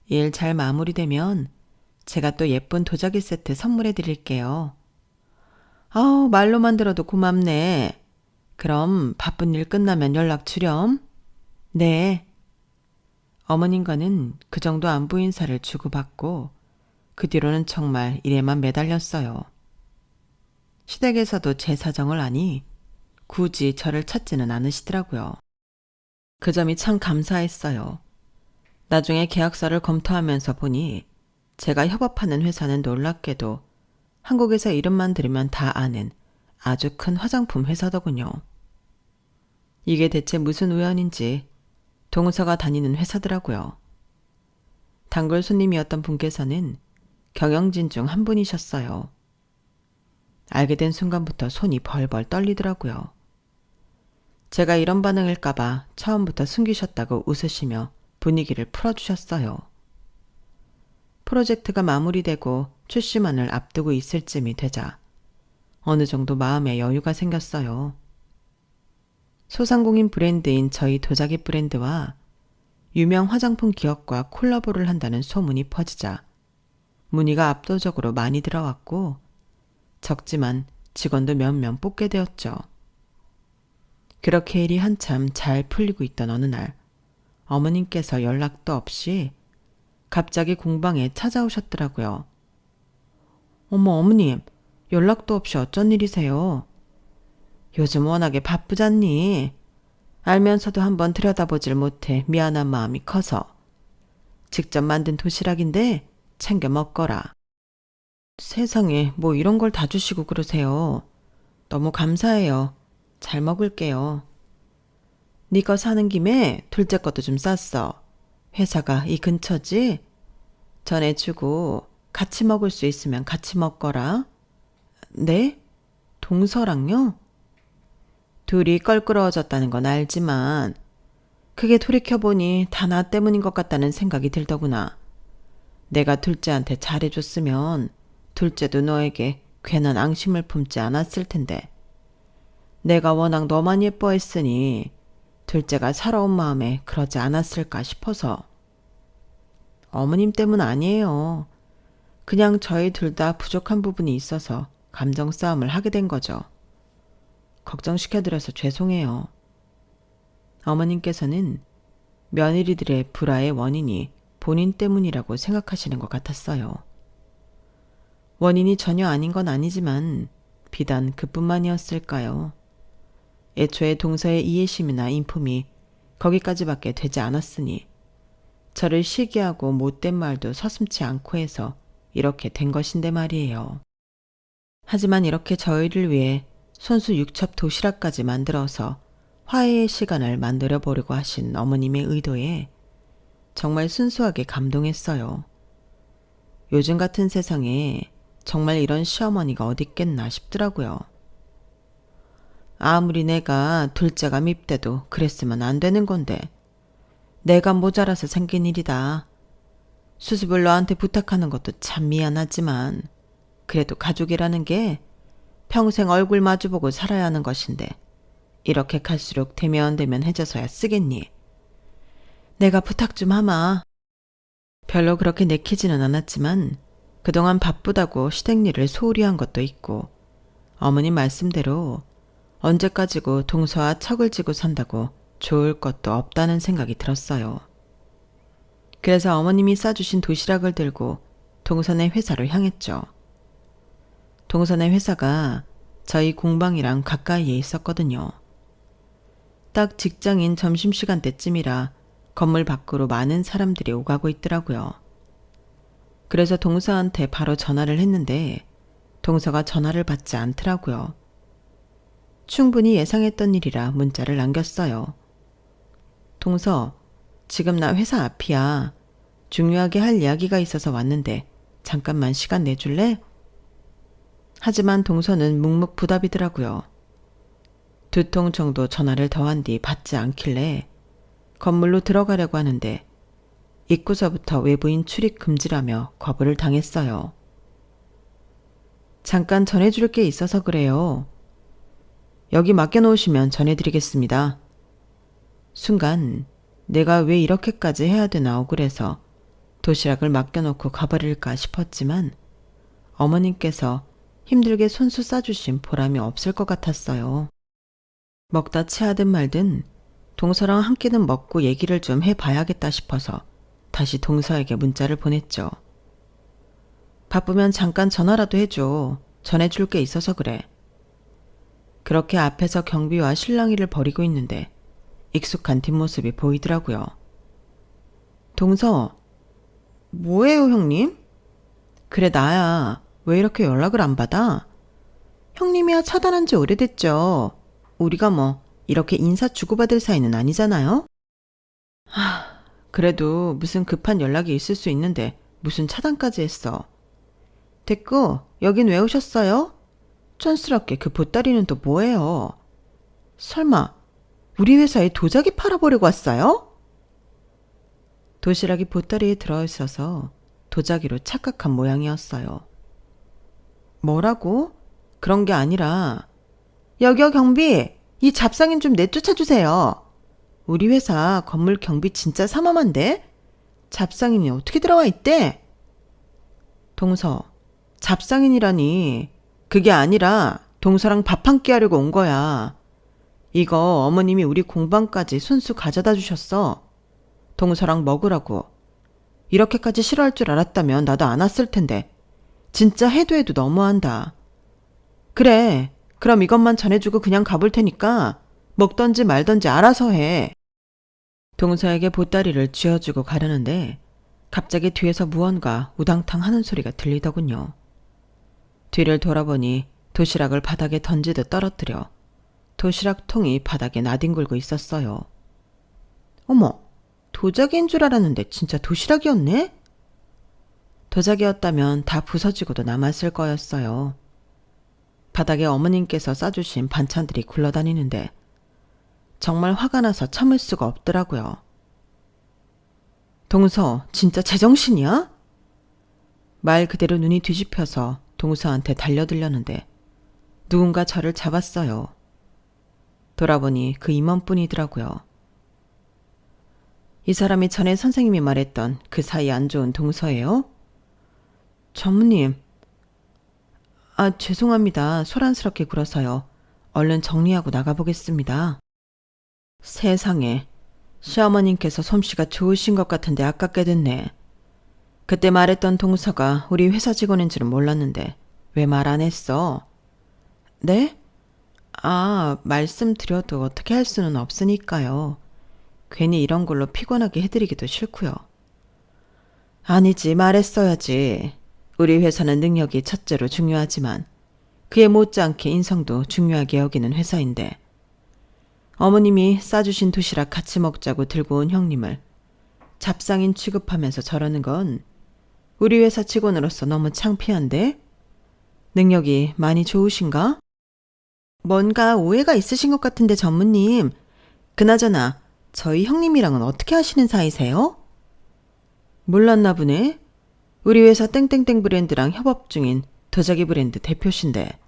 일 잘 마무리되면 제가 또 예쁜 도자기 세트 선물해 드릴게요. 아우, 말로만 들어도 고맙네. 그럼 바쁜 일 끝나면 연락 주렴. 네. 어머님과는 그 정도 안부 인사를 주고받고 그 뒤로는 정말 일에만 매달렸어요. 시댁에서도 제 사정을 아니 굳이 저를 찾지는 않으시더라고요. 그 점이 참 감사했어요. 나중에 계약서를 검토하면서 보니 제가 협업하는 회사는 놀랍게도 한국에서 이름만 들으면 다 아는 아주 큰 화장품 회사더군요. 이게 대체 무슨 우연인지 동서가 다니는 회사더라고요. 단골 손님이었던 분께서는 경영진 중 한 분이셨어요. 알게 된 순간부터 손이 벌벌 떨리더라고요. 제가 이런 반응일까봐 처음부터 숨기셨다고 웃으시며 분위기를 풀어주셨어요. 프로젝트가 마무리되고 출시만을 앞두고 있을 쯤이 되자 어느 정도 마음에 여유가 생겼어요. 소상공인 브랜드인 저희 도자기 브랜드와 유명 화장품 기업과 콜라보를 한다는 소문이 퍼지자 문의가 압도적으로 많이 들어왔고 적지만 직원도 몇 명 뽑게 되었죠. 그렇게 일이 한참 잘 풀리고 있던 어느 날 어머님께서 연락도 없이 갑자기 공방에 찾아오셨더라고요. 어머님, 연락도 없이 어쩐 일이세요? 요즘 워낙에 바쁘잖니. 알면서도 한번 들여다보질 못해 미안한 마음이 커서. 직접 만든 도시락인데 챙겨 먹거라. 세상에 뭐 이런 걸 다 주시고 그러세요. 너무 감사해요. 잘 먹을게요. 네 거 사는 김에 둘째 것도 좀 쌌어. 회사가 이 근처지? 전해주고 같이 먹을 수 있으면 같이 먹거라. 네? 동서랑요? 둘이 껄끄러워졌다는 건 알지만 그게 돌이켜보니 다 나 때문인 것 같다는 생각이 들더구나. 내가 둘째한테 잘해줬으면 둘째도 너에게 괜한 앙심을 품지 않았을 텐데 내가 워낙 너만 예뻐했으니 둘째가 살아온 마음에 그러지 않았을까 싶어서. 어머님 때문 아니에요. 그냥 저희 둘 다 부족한 부분이 있어서 감정 싸움을 하게 된 거죠. 걱정시켜드려서 죄송해요. 어머님께서는 며느리들의 불화의 원인이 본인 때문이라고 생각하시는 것 같았어요. 원인이 전혀 아닌 건 아니지만 비단 그뿐만이었을까요? 애초에 동서의 이해심이나 인품이 거기까지밖에 되지 않았으니 저를 시기하고 못된 말도 서슴지 않고 해서 이렇게 된 것인데 말이에요. 하지만 이렇게 저희를 위해 손수 육첩 도시락까지 만들어서 화해의 시간을 만들어 보려고 하신 어머님의 의도에 정말 순수하게 감동했어요. 요즘 같은 세상에 정말 이런 시어머니가 어딨겠나 싶더라고요. 아무리 내가 둘째가 밉대도 그랬으면 안 되는 건데 내가 모자라서 생긴 일이다. 수습을 너한테 부탁하는 것도 참 미안하지만 그래도 가족이라는 게 평생 얼굴 마주보고 살아야 하는 것인데 이렇게 갈수록 대면대면해져서야 쓰겠니? 내가 부탁 좀 하마. 별로 그렇게 내키지는 않았지만 그동안 바쁘다고 시댁일을 소홀히 한 것도 있고 어머님 말씀대로 언제까지고 동서와 척을 지고 산다고 좋을 것도 없다는 생각이 들었어요. 그래서 어머님이 싸주신 도시락을 들고 동선의 회사로 향했죠. 동선의 회사가 저희 공방이랑 가까이에 있었거든요. 딱 직장인 점심시간 때쯤이라 건물 밖으로 많은 사람들이 오가고 있더라고요. 그래서 동서한테 바로 전화를 했는데 동서가 전화를 받지 않더라고요. 충분히 예상했던 일이라 문자를 남겼어요. 동서, 지금 나 회사 앞이야. 중요하게 할 이야기가 있어서 왔는데 잠깐만 시간 내줄래? 하지만 동서는 묵묵부답이더라고요. 2통 정도 전화를 더한 뒤 받지 않길래 건물로 들어가려고 하는데 입구서부터 외부인 출입 금지라며 거부를 당했어요. 잠깐 전해줄 게 있어서 그래요. 여기 맡겨놓으시면 전해드리겠습니다. 순간 내가 왜 이렇게까지 해야 되나 억울해서 도시락을 맡겨놓고 가버릴까 싶었지만 어머님께서 힘들게 손수 싸주신 보람이 없을 것 같았어요. 먹다 체하든 말든 동서랑 한 끼는 먹고 얘기를 좀 해봐야겠다 싶어서 다시 동서에게 문자를 보냈죠. 바쁘면 잠깐 전화라도 해줘. 전해줄 게 있어서 그래. 그렇게 앞에서 경비와 실랑이를 벌이고 있는데 익숙한 뒷모습이 보이더라고요. 동서, 뭐예요 형님? 그래 나야. 왜 이렇게 연락을 안 받아? 형님이야 차단한 지 오래됐죠. 우리가 뭐 이렇게 인사 주고받을 사이는 아니잖아요? 그래도 무슨 급한 연락이 있을 수 있는데 무슨 차단까지 했어. 됐고 여긴 왜 오셨어요? 촌스럽게 그 보따리는 또 뭐예요? 설마 우리 회사에 도자기 팔아보려고 왔어요? 도시락이 보따리에 들어있어서 도자기로 착각한 모양이었어요. 뭐라고? 그런 게 아니라 여기요 경비, 이 잡상인 좀 내쫓아주세요. 우리 회사 건물 경비 진짜 삼엄한데? 잡상인이 어떻게 들어와 있대? 동서, 잡상인이라니. 그게 아니라 동서랑 밥 한 끼 하려고 온 거야. 이거 어머님이 우리 공방까지 손수 가져다 주셨어. 동서랑 먹으라고. 이렇게까지 싫어할 줄 알았다면 나도 안 왔을 텐데. 진짜 해도 해도 너무한다. 그래, 그럼 이것만 전해주고 그냥 가볼 테니까 먹던지 말던지 알아서 해. 동서에게 보따리를 쥐어주고 가려는데 갑자기 뒤에서 무언가 우당탕 하는 소리가 들리더군요. 뒤를 돌아보니 도시락을 바닥에 던지듯 떨어뜨려 도시락통이 바닥에 나뒹굴고 있었어요. 어머, 도자기인 줄 알았는데 진짜 도시락이었네? 도자기였다면 다 부서지고도 남았을 거였어요. 바닥에 어머님께서 싸주신 반찬들이 굴러다니는데 정말 화가 나서 참을 수가 없더라고요. 동서, 진짜 제정신이야? 말 그대로 눈이 뒤집혀서 동서한테 달려들려는데 누군가 저를 잡았어요. 돌아보니 그 임원뿐이더라고요. 이 사람이 전에 선생님이 말했던 그 사이 안 좋은 동서예요? 전무님. 죄송합니다. 소란스럽게 굴어서요. 얼른 정리하고 나가보겠습니다. 세상에, 시어머님께서 솜씨가 좋으신 것 같은데 아깝게 됐네. 그때 말했던 동서가 우리 회사 직원인 줄은 몰랐는데 왜 말 안 했어? 네? 말씀드려도 어떻게 할 수는 없으니까요. 괜히 이런 걸로 피곤하게 해드리기도 싫고요. 아니지, 말했어야지. 우리 회사는 능력이 첫째로 중요하지만 그에 못지않게 인성도 중요하게 여기는 회사인데 어머님이 싸주신 도시락 같이 먹자고 들고 온 형님을 잡상인 취급하면서 저러는 건 우리 회사 직원으로서 너무 창피한데? 능력이 많이 좋으신가? 뭔가 오해가 있으신 것 같은데 전무님. 그나저나 저희 형님이랑은 어떻게 하시는 사이세요? 몰랐나 보네. 우리 회사 땡땡땡 브랜드랑 협업 중인 도자기 브랜드 대표신데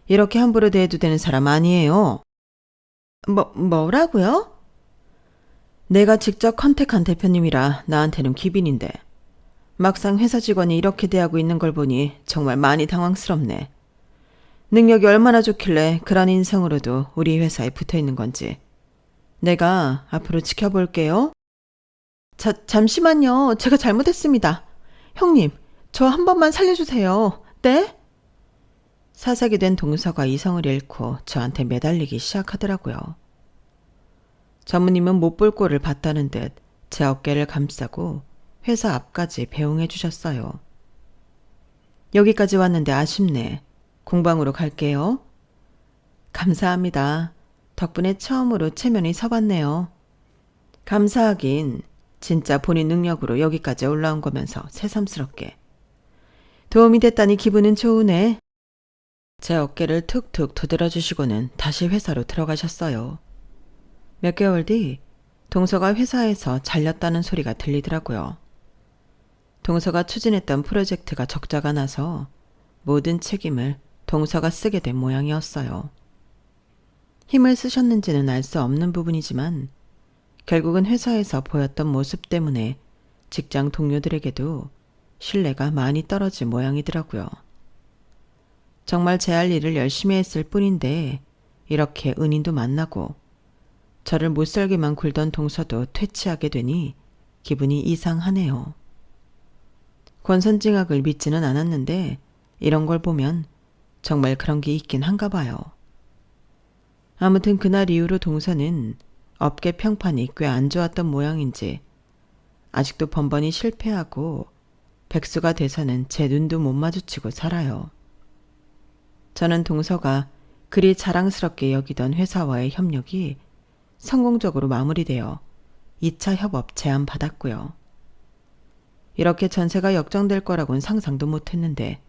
이렇게 함부로 대해도 되는 사람 아니에요. 뭐라고요? 내가 직접 컨택한 대표님이라 나한테는 귀빈인데 막상 회사 직원이 이렇게 대하고 있는 걸 보니 정말 많이 당황스럽네. 능력이 얼마나 좋길래 그런 인성으로도 우리 회사에 붙어 있는 건지. 내가 앞으로 지켜볼게요. 잠시만요. 제가 잘못했습니다. 형님, 저 한 번만 살려주세요. 네? 사색이 된 동서가 이성을 잃고 저한테 매달리기 시작하더라고요. 전무님은 못 볼 꼴을 봤다는 듯 제 어깨를 감싸고 회사 앞까지 배웅해 주셨어요. 여기까지 왔는데 아쉽네. 공방으로 갈게요. 감사합니다. 덕분에 처음으로 체면이 서봤네요. 감사하긴 진짜 본인 능력으로 여기까지 올라온 거면서 새삼스럽게. 도움이 됐다니 기분은 좋으네. 제 어깨를 툭툭 두드려 주시고는 다시 회사로 들어가셨어요. 몇 개월 뒤 동서가 회사에서 잘렸다는 소리가 들리더라고요. 동서가 추진했던 프로젝트가 적자가 나서 모든 책임을 동서가 쓰게 된 모양이었어요. 힘을 쓰셨는지는 알 수 없는 부분이지만 결국은 회사에서 보였던 모습 때문에 직장 동료들에게도 신뢰가 많이 떨어진 모양이더라고요. 정말 제 할 일을 열심히 했을 뿐인데 이렇게 은인도 만나고 저를 못살게만 굴던 동서도 퇴치하게 되니 기분이 이상하네요. 권선징악을 믿지는 않았는데 이런 걸 보면 정말 그런 게 있긴 한가 봐요. 아무튼 그날 이후로 동서는 업계 평판이 꽤 안 좋았던 모양인지 아직도 번번이 실패하고 백수가 돼서는 제 눈도 못 마주치고 살아요. 저는 동서가 그리 자랑스럽게 여기던 회사와의 협력이 성공적으로 마무리되어 2차 협업 제안받았고요. 이렇게 전세가 역전될 거라고는 상상도 못했는데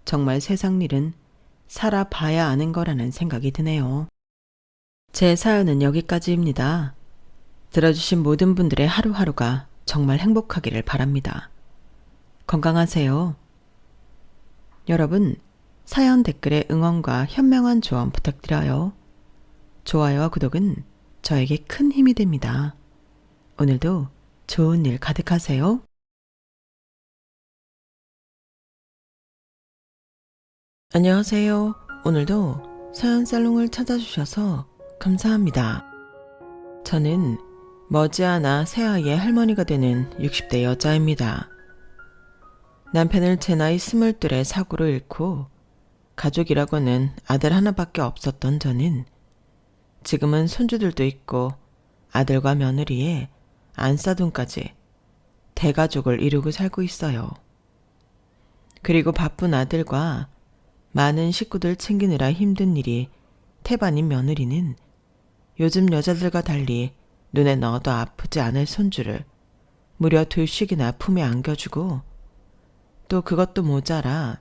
정말 세상 일은 살아봐야 아는 거라는 생각이 드네요. 제 사연은 여기까지입니다. 들어주신 모든 분들의 하루하루가 정말 행복하기를 바랍니다. 건강하세요. 여러분, 사연 댓글에 응원과 현명한 조언 부탁드려요. 좋아요와 구독은 저에게 큰 힘이 됩니다. 오늘도 좋은 일 가득하세요. 안녕하세요. 오늘도 사연 살롱을 찾아주셔서 감사합니다. 저는 머지않아 새아이의 할머니가 되는 60대 여자입니다. 남편을 제 나이 22에 사고로 잃고 가족이라고는 아들 하나밖에 없었던 저는 지금은 손주들도 있고 아들과 며느리에 안싸돈까지 대가족을 이루고 살고 있어요. 그리고 바쁜 아들과 많은 식구들 챙기느라 힘든 일이 태반인 며느리는 요즘 여자들과 달리 눈에 넣어도 아프지 않을 손주를 무려 2씩이나 품에 안겨주고 또 그것도 모자라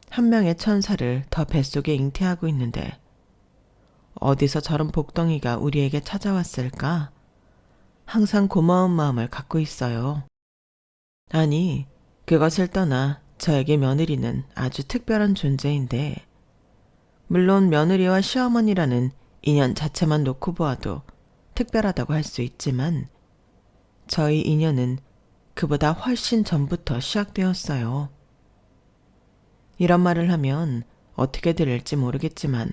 한 명의 천사를 더 뱃속에 잉태하고 있는데 어디서 저런 복덩이가 우리에게 찾아왔을까? 항상 고마운 마음을 갖고 있어요. 아니, 그것을 떠나 저에게 며느리는 아주 특별한 존재인데 물론 며느리와 시어머니라는 인연 자체만 놓고 보아도 특별하다고 할 수 있지만 저희 인연은 그보다 훨씬 전부터 시작되었어요. 이런 말을 하면 어떻게 들을지 모르겠지만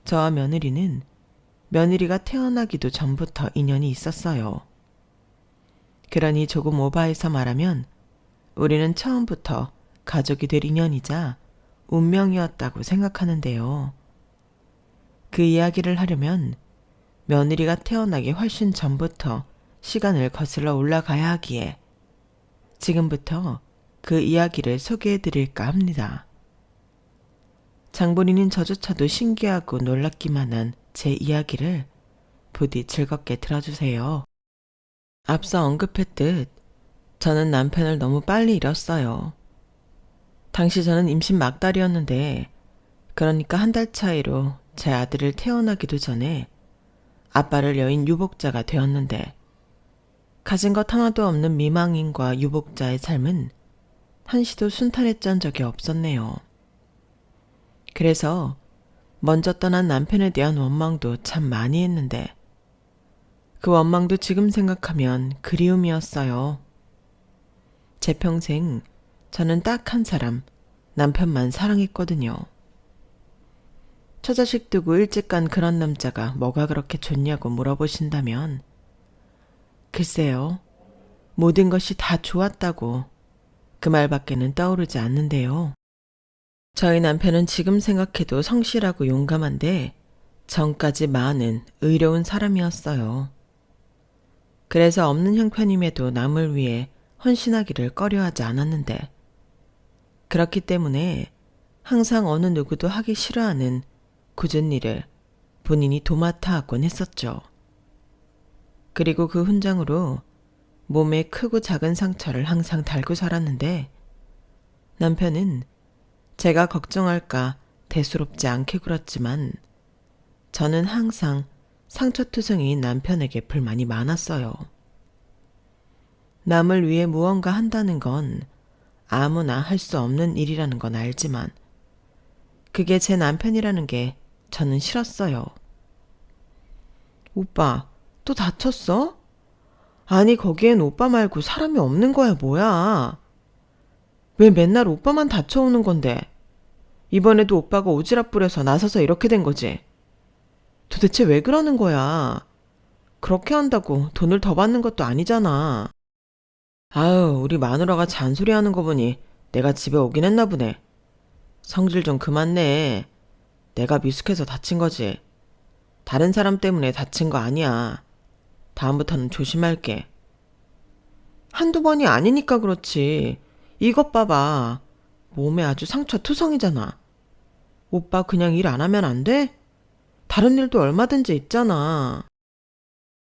저와 며느리는 며느리가 태어나기도 전부터 인연이 있었어요. 그러니 조금 오바해서 말하면 우리는 처음부터 가족이 될 인연이자 운명이었다고 생각하는데요. 그 이야기를 하려면 며느리가 태어나기 훨씬 전부터 시간을 거슬러 올라가야 하기에 지금부터 그 이야기를 소개해 드릴까 합니다. 장본인인 저조차도 신기하고 놀랍기만 한 제 이야기를 부디 즐겁게 들어주세요. 앞서 언급했듯 저는 남편을 너무 빨리 잃었어요. 당시 저는 임신 막달이었는데 그러니까 한 달 차이로 제 아들을 태어나기도 전에 아빠를 여인 유복자가 되었는데 가진 것 하나도 없는 미망인과 유복자의 삶은 한시도 순탄했던 적이 없었네요. 그래서 먼저 떠난 남편에 대한 원망도 참 많이 했는데 그 원망도 지금 생각하면 그리움이었어요. 제 평생 저는 딱 한 사람, 남편만 사랑했거든요. 처자식 두고 일찍 간 그런 남자가 뭐가 그렇게 좋냐고 물어보신다면 글쎄요, 모든 것이 다 좋았다고 그 말밖에는 떠오르지 않는데요. 저희 남편은 지금 생각해도 성실하고 용감한데 전까지 많은 의로운 사람이었어요. 그래서 없는 형편임에도 남을 위해 헌신하기를 꺼려하지 않았는데 그렇기 때문에 항상 어느 누구도 하기 싫어하는 굳은 일을 본인이 도맡아 하곤 했었죠. 그리고 그 훈장으로 몸에 크고 작은 상처를 항상 달고 살았는데 남편은 제가 걱정할까 대수롭지 않게 굴었지만 저는 항상 상처투성이인 남편에게 불만이 많았어요. 남을 위해 무언가 한다는 건 아무나 할 수 없는 일이라는 건 알지만 그게 제 남편이라는 게 저는 싫었어요. 오빠, 또 다쳤어? 아니, 거기엔 오빠 말고 사람이 없는 거야, 뭐야? 왜 맨날 오빠만 다쳐오는 건데? 이번에도 오빠가 오지랖 부려서 나서서 이렇게 된 거지? 도대체 왜 그러는 거야? 그렇게 한다고 돈을 더 받는 것도 아니잖아. 아유, 우리 마누라가 잔소리하는 거 보니 내가 집에 오긴 했나 보네. 성질 좀 그만 내. 내가 미숙해서 다친 거지. 다른 사람 때문에 다친 거 아니야. 다음부터는 조심할게. 한두 번이 아니니까 그렇지. 이것 봐봐. 몸에 아주 상처 투성이잖아. 오빠 그냥 일 안 하면 안 돼? 다른 일도 얼마든지 있잖아.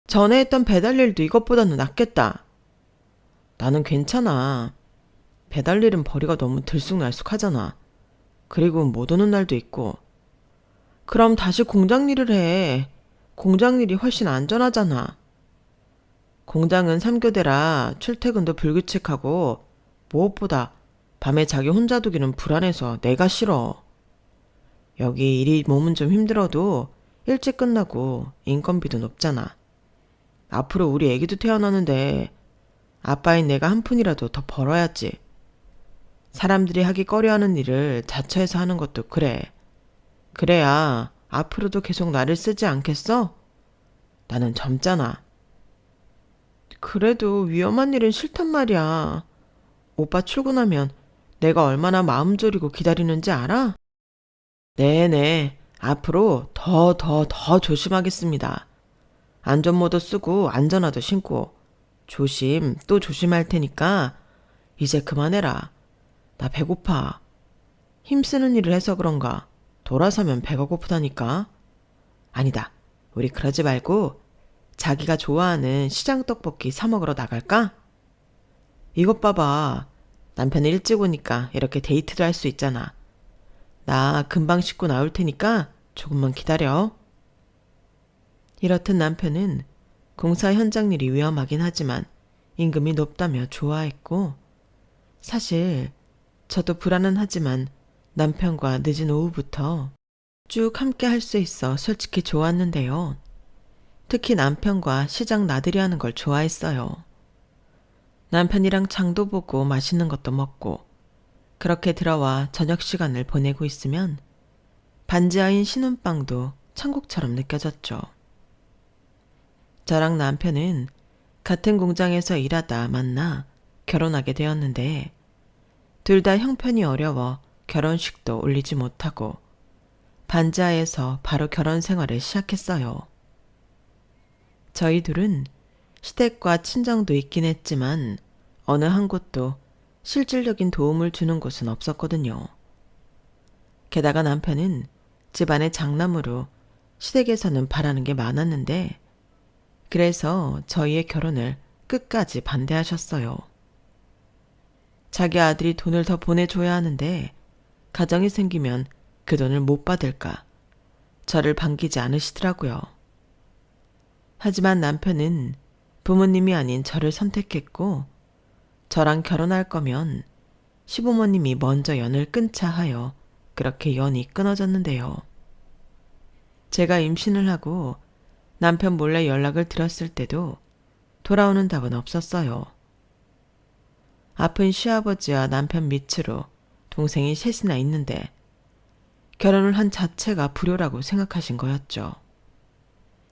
전에 했던 배달 일도 이것보다는 낫겠다. 나는 괜찮아. 배달 일은 벌이가 너무 들쑥날쑥하잖아. 그리고 못 오는 날도 있고. 그럼 다시 공장 일을 해. 공장 일이 훨씬 안전하잖아. 공장은 3교대라 출퇴근도 불규칙하고 무엇보다 밤에 자기 혼자 두기는 불안해서 내가 싫어. 여기 일이 몸은 좀 힘들어도 일찍 끝나고 인건비도 높잖아. 앞으로 우리 애기도 태어나는데 아빠인 내가 한 푼이라도 더 벌어야지. 사람들이 하기 꺼려하는 일을 자처해서 하는 것도 그래. 그래야 앞으로도 계속 나를 쓰지 않겠어? 나는 젊잖아. 그래도 위험한 일은 싫단 말이야. 오빠 출근하면 내가 얼마나 마음 졸이고 기다리는지 알아? 네네. 앞으로 더 조심하겠습니다. 안전모도 쓰고 안전화도 신고 조심 또 조심할 테니까 이제 그만해라. 나 배고파. 힘쓰는 일을 해서 그런가 돌아서면 배가 고프다니까. 아니다. 우리 그러지 말고 자기가 좋아하는 시장 떡볶이 사 먹으러 나갈까? 이것 봐봐. 남편이 일찍 오니까 이렇게 데이트도 할 수 있잖아. 나 금방 씻고 나올 테니까 조금만 기다려. 이렇듯 남편은 공사 현장 일이 위험하긴 하지만 임금이 높다며 좋아했고, 사실 저도 불안은 하지만 남편과 늦은 오후부터 쭉 함께 할 수 있어 솔직히 좋았는데요. 특히 남편과 시장 나들이 하는 걸 좋아했어요. 남편이랑 장도 보고 맛있는 것도 먹고 그렇게 들어와 저녁 시간을 보내고 있으면 반지하인 신혼방도 천국처럼 느껴졌죠. 저랑 남편은 같은 공장에서 일하다 만나 결혼하게 되었는데 둘 다 형편이 어려워 결혼식도 올리지 못하고 반지하에서 바로 결혼 생활을 시작했어요. 저희 둘은 시댁과 친정도 있긴 했지만 어느 한 곳도 실질적인 도움을 주는 곳은 없었거든요. 게다가 남편은 집안의 장남으로 시댁에서는 바라는 게 많았는데 그래서 저희의 결혼을 끝까지 반대하셨어요. 자기 아들이 돈을 더 보내줘야 하는데 가정이 생기면 그 돈을 못 받을까 저를 반기지 않으시더라고요. 하지만 남편은 부모님이 아닌 저를 선택했고 저랑 결혼할 거면 시부모님이 먼저 연을 끊자 하여 그렇게 연이 끊어졌는데요. 제가 임신을 하고 남편 몰래 연락을 드렸을 때도 돌아오는 답은 없었어요. 아픈 시아버지와 남편 밑으로 동생이 셋이나 있는데 결혼을 한 자체가 불효라고 생각하신 거였죠.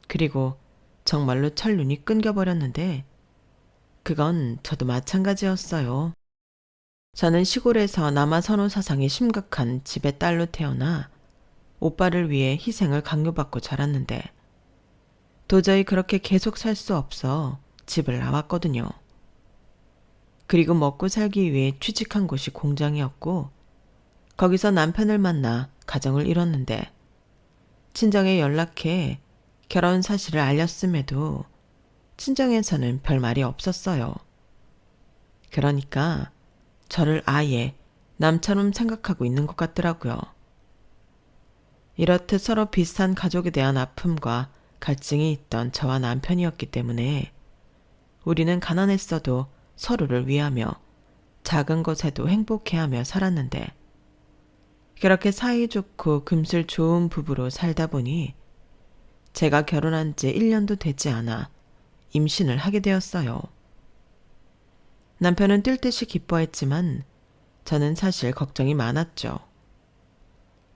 그리고 정말로 철륜이 끊겨버렸는데 그건 저도 마찬가지였어요. 저는 시골에서 남아 선호 사상이 심각한 집의 딸로 태어나 오빠를 위해 희생을 강요받고 자랐는데 도저히 그렇게 계속 살 수 없어 집을 나왔거든요. 그리고 먹고 살기 위해 취직한 곳이 공장이었고 거기서 남편을 만나 가정을 이뤘는데 친정에 연락해 결혼 사실을 알렸음에도 친정에서는 별 말이 없었어요. 그러니까 저를 아예 남처럼 생각하고 있는 것 같더라고요. 이렇듯 서로 비슷한 가족에 대한 아픔과 갈증이 있던 저와 남편이었기 때문에 우리는 가난했어도 서로를 위하며 작은 것에도 행복해하며 살았는데 그렇게 사이좋고 금슬 좋은 부부로 살다 보니 제가 결혼한 지 1년도 되지 않아 임신을 하게 되었어요. 남편은 뛸 듯이 기뻐했지만 저는 사실 걱정이 많았죠.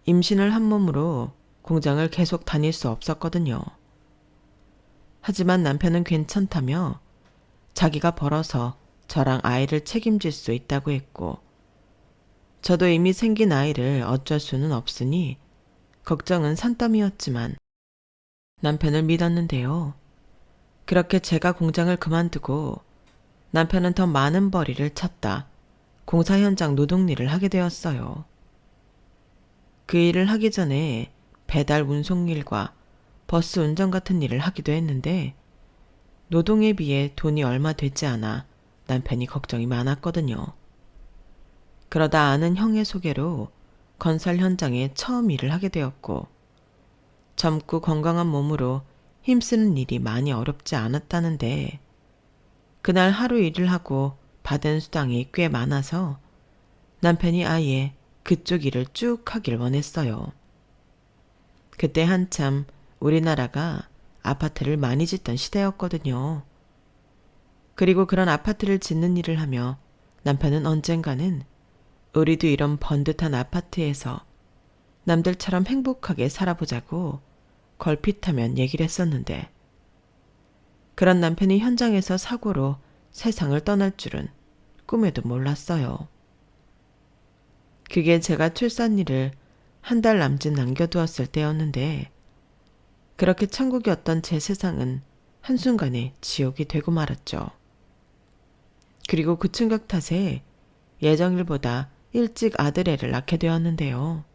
임신을 한 몸으로 공장을 계속 다닐 수 없었거든요. 하지만 남편은 괜찮다며 자기가 벌어서 저랑 아이를 책임질 수 있다고 했고 저도 이미 생긴 아이를 어쩔 수는 없으니 걱정은 산더미였지만 남편을 믿었는데요. 그렇게 제가 공장을 그만두고 남편은 더 많은 벌이를 찾다 공사 현장 노동 일을 하게 되었어요. 그 일을 하기 전에 배달 운송 일과 버스 운전 같은 일을 하기도 했는데 노동에 비해 돈이 얼마 되지 않아 남편이 걱정이 많았거든요. 그러다 아는 형의 소개로 건설 현장에 처음 일을 하게 되었고 젊고 건강한 몸으로 힘쓰는 일이 많이 어렵지 않았다는데 그날 하루 일을 하고 받은 수당이 꽤 많아서 남편이 아예 그쪽 일을 쭉 하길 원했어요. 그때 한참 우리나라가 아파트를 많이 짓던 시대였거든요. 그리고 그런 아파트를 짓는 일을 하며 남편은 언젠가는 우리도 이런 번듯한 아파트에서 남들처럼 행복하게 살아보자고 걸핏하면 얘기를 했었는데 그런 남편이 현장에서 사고로 세상을 떠날 줄은 꿈에도 몰랐어요. 그게 제가 출산일을 한 달 남짓 남겨두었을 때였는데 그렇게 천국이었던 제 세상은 한순간에 지옥이 되고 말았죠. 그리고 그 충격 탓에 예정일보다 일찍 아들애를 낳게 되었는데요.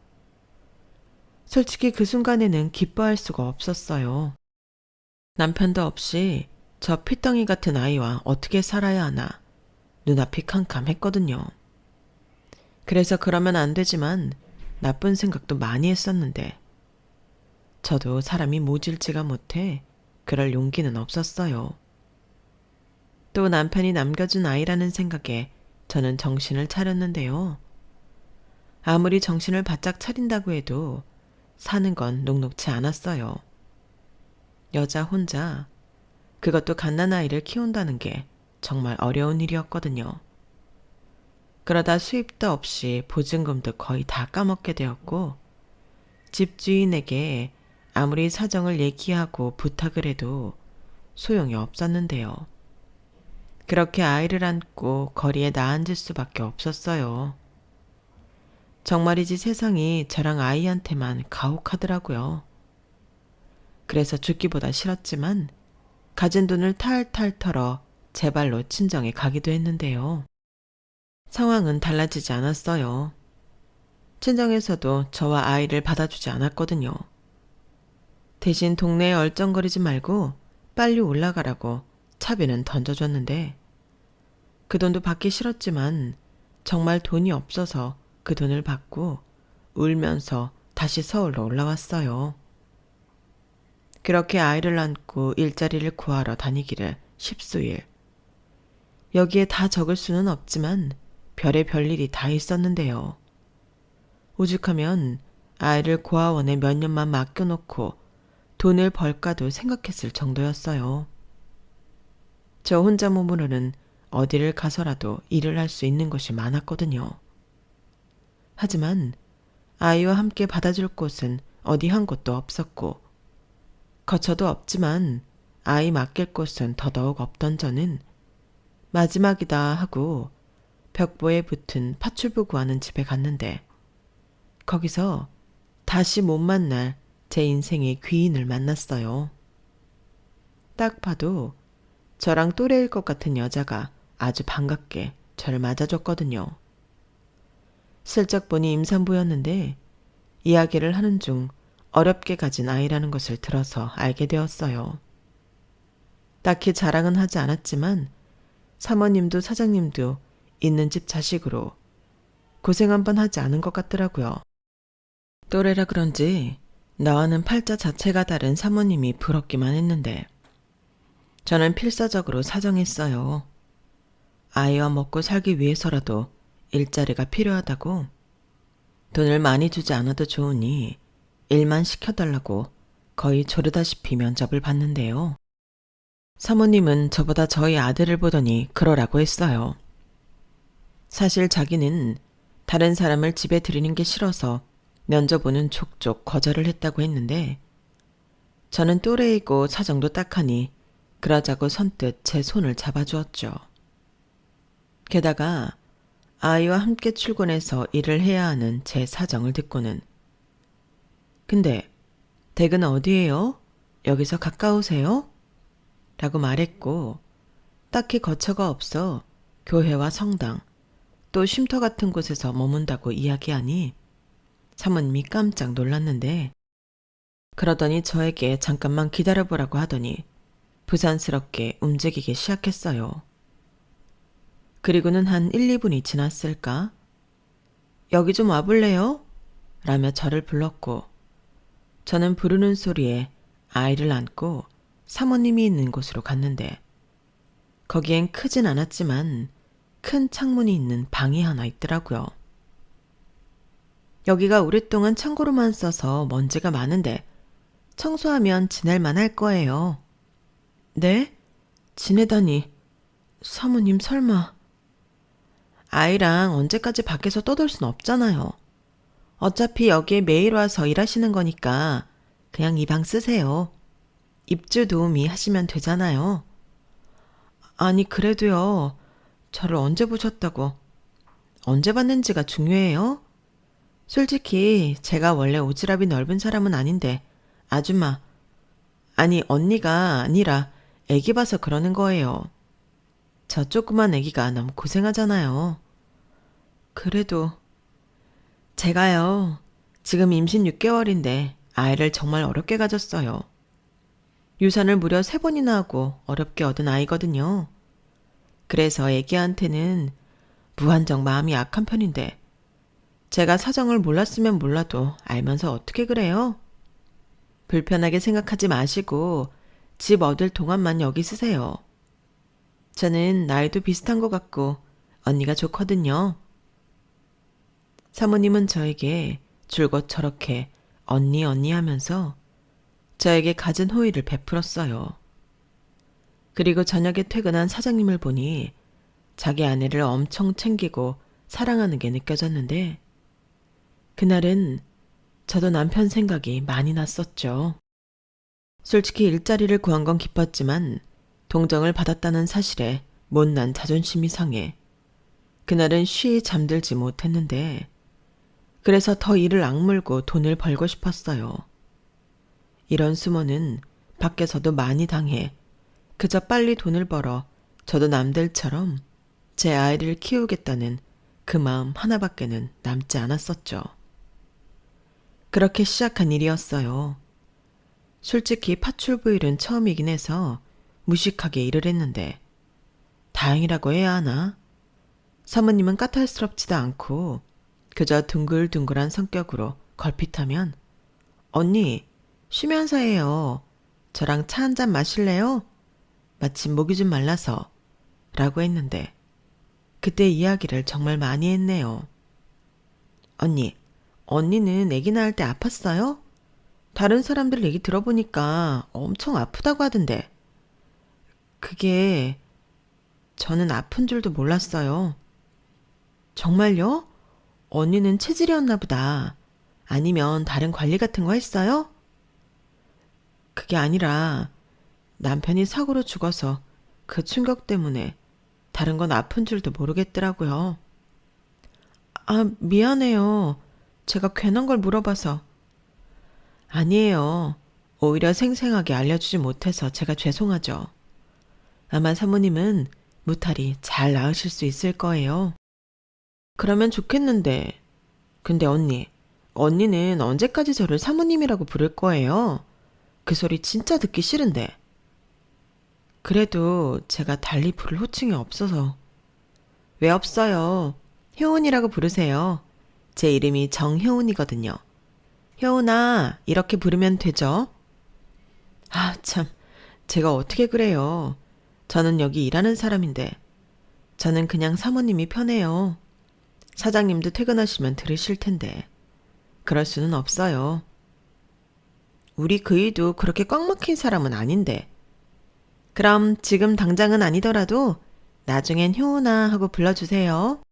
솔직히 그 순간에는 기뻐할 수가 없었어요. 남편도 없이 저 피덩이 같은 아이와 어떻게 살아야 하나 눈앞이 캄캄했거든요. 그래서 그러면 안 되지만 나쁜 생각도 많이 했었는데 저도 사람이 모질지가 못해 그럴 용기는 없었어요. 또 남편이 남겨준 아이라는 생각에 저는 정신을 차렸는데요. 아무리 정신을 바짝 차린다고 해도 사는 건 녹록치 않았어요. 여자 혼자, 그것도 갓난아이를 키운다는 게 정말 어려운 일이었거든요. 그러다 수입도 없이 보증금도 거의 다 까먹게 되었고 집주인에게 아무리 사정을 얘기하고 부탁을 해도 소용이 없었는데요. 그렇게 아이를 안고 거리에 나앉을 수밖에 없었어요. 정말이지 세상이 저랑 아이한테만 가혹하더라고요. 그래서 죽기보다 싫었지만 가진 돈을 탈탈 털어 제 발로 친정에 가기도 했는데요. 상황은 달라지지 않았어요. 친정에서도 저와 아이를 받아주지 않았거든요. 대신 동네에 얼쩡거리지 말고 빨리 올라가라고 차비는 던져줬는데 그 돈도 받기 싫었지만 정말 돈이 없어서 그 돈을 받고 울면서 다시 서울로 올라왔어요. 그렇게 아이를 안고 일자리를 구하러 다니기를 십수일. 여기에 다 적을 수는 없지만 별의 별일이 다 있었는데요. 오죽하면 아이를 고아원에 몇 년만 맡겨놓고 돈을 벌까도 생각했을 정도였어요. 저 혼자 몸으로는 어디를 가서라도 일을 할 수 있는 곳이 많았거든요. 하지만 아이와 함께 받아줄 곳은 어디 한 곳도 없었고 거처도 없지만 아이 맡길 곳은 더더욱 없던 저는 마지막이다 하고 벽보에 붙은 파출부 구하는 집에 갔는데 거기서 다시 못 만날 제 인생의 귀인을 만났어요. 딱 봐도 저랑 또래일 것 같은 여자가 아주 반갑게 저를 맞아줬거든요. 슬쩍 보니 임산부였는데 이야기를 하는 중 어렵게 가진 아이라는 것을 들어서 알게 되었어요. 딱히 자랑은 하지 않았지만 사모님도 사장님도 있는 집 자식으로 고생 한번 하지 않은 것 같더라고요. 또래라 그런지 나와는 팔자 자체가 다른 사모님이 부럽기만 했는데 저는 필사적으로 사정했어요. 아이와 먹고 살기 위해서라도 일자리가 필요하다고 돈을 많이 주지 않아도 좋으니 일만 시켜달라고 거의 조르다시피 면접을 봤는데요. 사모님은 저보다 저희 아들을 보더니 그러라고 했어요. 사실 자기는 다른 사람을 집에 들이는 게 싫어서 면접보는 족족 거절을 했다고 했는데 저는 또래이고 사정도 딱하니 그러자고 선뜻 제 손을 잡아주었죠. 게다가 아이와 함께 출근해서 일을 해야 하는 제 사정을 듣고는 근데 댁은 어디예요? 여기서 가까우세요? 라고 말했고 딱히 거처가 없어 교회와 성당 또 쉼터 같은 곳에서 머문다고 이야기하니 사모님이 깜짝 놀랐는데 그러더니 저에게 잠깐만 기다려보라고 하더니 부산스럽게 움직이기 시작했어요. 그리고는 한 1, 2분이 지났을까? 여기 좀 와볼래요? 라며 저를 불렀고 저는 부르는 소리에 아이를 안고 사모님이 있는 곳으로 갔는데 거기엔 크진 않았지만 큰 창문이 있는 방이 하나 있더라고요. 여기가 오랫동안 창고로만 써서 먼지가 많은데 청소하면 지낼만 할 거예요. 네? 지내다니. 사모님 설마. 아이랑 언제까지 밖에서 떠들 순 없잖아요. 어차피 여기에 매일 와서 일하시는 거니까 그냥 이 방 쓰세요. 입주 도우미 하시면 되잖아요. 아니 그래도요. 저를 언제 보셨다고. 언제 봤는지가 중요해요? 솔직히 제가 원래 오지랖이 넓은 사람은 아닌데 아줌마, 아니 언니가 아니라 애기 봐서 그러는 거예요. 저 조그만 애기가 너무 고생하잖아요. 그래도 제가요. 지금 임신 6개월인데 아이를 정말 어렵게 가졌어요. 유산을 무려 3번이나 하고 어렵게 얻은 아이거든요. 그래서 애기한테는 무한정 마음이 약한 편인데 제가 사정을 몰랐으면 몰라도 알면서 어떻게 그래요? 불편하게 생각하지 마시고 집 얻을 동안만 여기 쓰세요. 저는 나이도 비슷한 것 같고 언니가 좋거든요. 사모님은 저에게 줄곧 저렇게 언니 하면서 저에게 갖은 호의를 베풀었어요. 그리고 저녁에 퇴근한 사장님을 보니 자기 아내를 엄청 챙기고 사랑하는 게 느껴졌는데 그날은 저도 남편 생각이 많이 났었죠. 솔직히 일자리를 구한 건 기뻤지만 동정을 받았다는 사실에 못난 자존심이 상해 그날은 쉬이 잠들지 못했는데 그래서 더 일을 악물고 돈을 벌고 싶었어요. 이런 수모는 밖에서도 많이 당해 그저 빨리 돈을 벌어 저도 남들처럼 제 아이를 키우겠다는 그 마음 하나밖에는 남지 않았었죠. 그렇게 시작한 일이었어요. 솔직히 파출부일은 처음이긴 해서 무식하게 일을 했는데 다행이라고 해야 하나? 사모님은 까탈스럽지도 않고 그저 둥글둥글한 성격으로 걸핏하면 언니 쉬면서 해요. 저랑 차 한잔 마실래요? 마침 목이 좀 말라서 라고 했는데 그때 이야기를 정말 많이 했네요. 언니는 아기 낳을 때 아팠어요? 다른 사람들 얘기 들어보니까 엄청 아프다고 하던데. 그게 저는 아픈 줄도 몰랐어요. 정말요? 언니는 체질이었나 보다. 아니면 다른 관리 같은 거 했어요? 그게 아니라 남편이 사고로 죽어서 그 충격 때문에 다른 건 아픈 줄도 모르겠더라고요. 아, 미안해요. 제가 괜한 걸 물어봐서. 아니에요. 오히려 생생하게 알려주지 못해서 제가 죄송하죠. 아마 사모님은 무탈이 잘 낳으실 수 있을 거예요. 그러면 좋겠는데. 근데 언니는 언제까지 저를 사모님이라고 부를 거예요? 그 소리 진짜 듣기 싫은데. 그래도 제가 달리 부를 호칭이 없어서. 왜 없어요? 효은이라고 부르세요. 제 이름이 정효은이거든요. 효은아, 이렇게 부르면 되죠? 아, 참. 제가 어떻게 그래요. 저는 여기 일하는 사람인데. 저는 그냥 사모님이 편해요. 사장님도 퇴근하시면 들으실 텐데. 그럴 수는 없어요. 우리 그이도 그렇게 꽉 막힌 사람은 아닌데. 그럼 지금 당장은 아니더라도 나중엔 효은아 하고 불러주세요.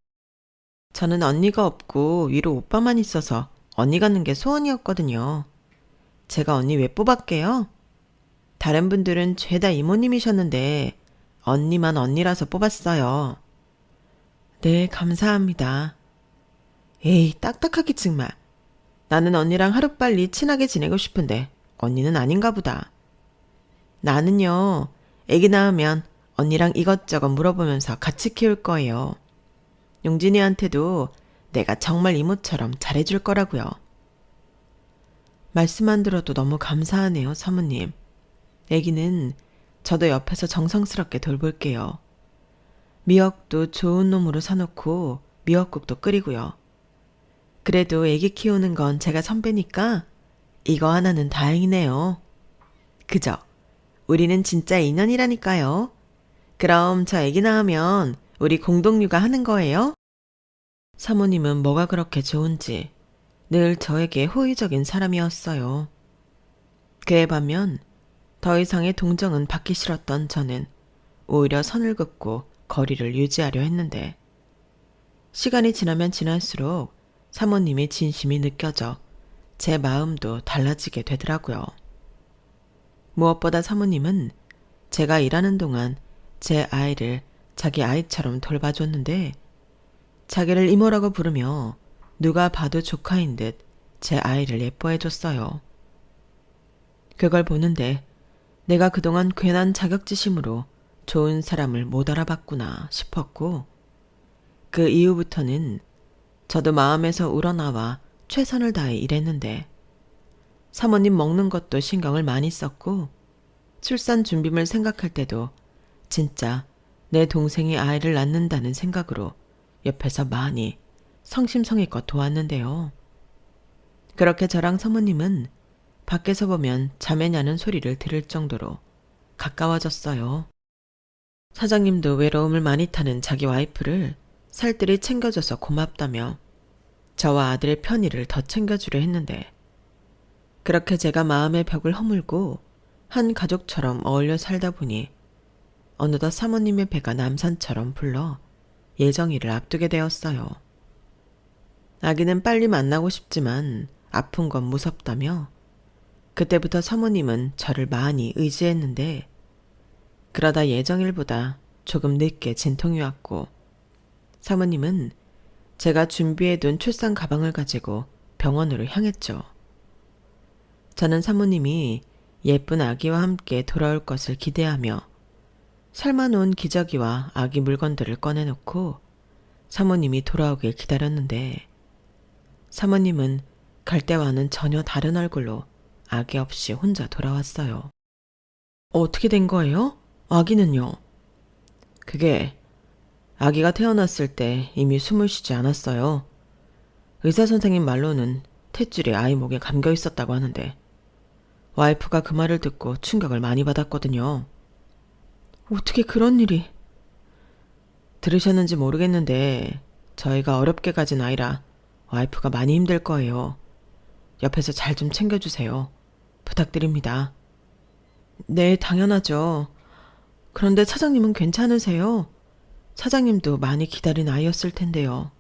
저는 언니가 없고 위로 오빠만 있어서 언니 갖는 게 소원이었거든요. 제가 언니 왜 뽑았게요? 다른 분들은 죄다 이모님이셨는데 언니만 언니라서 뽑았어요. 네, 감사합니다. 에이, 딱딱하기 정말. 나는 언니랑 하루빨리 친하게 지내고 싶은데 언니는 아닌가 보다. 나는요, 애기 낳으면 언니랑 이것저것 물어보면서 같이 키울 거예요. 용진이한테도 내가 정말 이모처럼 잘해줄 거라고요. 말씀만 들어도 너무 감사하네요, 사모님. 애기는 저도 옆에서 정성스럽게 돌볼게요. 미역도 좋은 놈으로 사놓고 미역국도 끓이고요. 그래도 애기 키우는 건 제가 선배니까 이거 하나는 다행이네요. 그죠? 우리는 진짜 인연이라니까요. 그럼 저 애기 낳으면 우리 공동육아 하는 거예요? 사모님은 뭐가 그렇게 좋은지 늘 저에게 호의적인 사람이었어요. 그에 반면 더 이상의 동정은 받기 싫었던 저는 오히려 선을 긋고 거리를 유지하려 했는데 시간이 지나면 지날수록 사모님의 진심이 느껴져 제 마음도 달라지게 되더라고요. 무엇보다 사모님은 제가 일하는 동안 제 아이를 자기 아이처럼 돌봐줬는데 자기를 이모라고 부르며 누가 봐도 조카인 듯 제 아이를 예뻐해줬어요. 그걸 보는데 내가 그동안 괜한 자격지심으로 좋은 사람을 못 알아봤구나 싶었고 그 이후부터는 저도 마음에서 우러나와 최선을 다해 일했는데 사모님 먹는 것도 신경을 많이 썼고 출산 준비물 생각할 때도 진짜 내 동생이 아이를 낳는다는 생각으로 옆에서 많이 성심성의껏 도왔는데요. 그렇게 저랑 사모님은 밖에서 보면 자매냐는 소리를 들을 정도로 가까워졌어요. 사장님도 외로움을 많이 타는 자기 와이프를 살뜰히 챙겨줘서 고맙다며 저와 아들의 편의를 더 챙겨주려 했는데 그렇게 제가 마음의 벽을 허물고 한 가족처럼 어울려 살다 보니 어느덧 사모님의 배가 남산처럼 불러 예정일을 앞두게 되었어요. 아기는 빨리 만나고 싶지만 아픈 건 무섭다며 그때부터 사모님은 저를 많이 의지했는데 그러다 예정일보다 조금 늦게 진통이 왔고 사모님은 제가 준비해둔 출산 가방을 가지고 병원으로 향했죠. 저는 사모님이 예쁜 아기와 함께 돌아올 것을 기대하며 삶아놓은 기저귀와 아기 물건들을 꺼내놓고 사모님이 돌아오길 기다렸는데 사모님은 갈 때와는 전혀 다른 얼굴로 아기 없이 혼자 돌아왔어요. 어떻게 된 거예요? 아기는요? 그게 아기가 태어났을 때 이미 숨을 쉬지 않았어요. 의사 선생님 말로는 탯줄이 아이 목에 감겨 있었다고 하는데 와이프가 그 말을 듣고 충격을 많이 받았거든요. 어떻게 그런 일이... 들으셨는지 모르겠는데 저희가 어렵게 가진 아이라 와이프가 많이 힘들 거예요. 옆에서 잘 좀 챙겨주세요. 부탁드립니다. 네, 당연하죠. 그런데 사장님은 괜찮으세요? 사장님도 많이 기다린 아이였을 텐데요.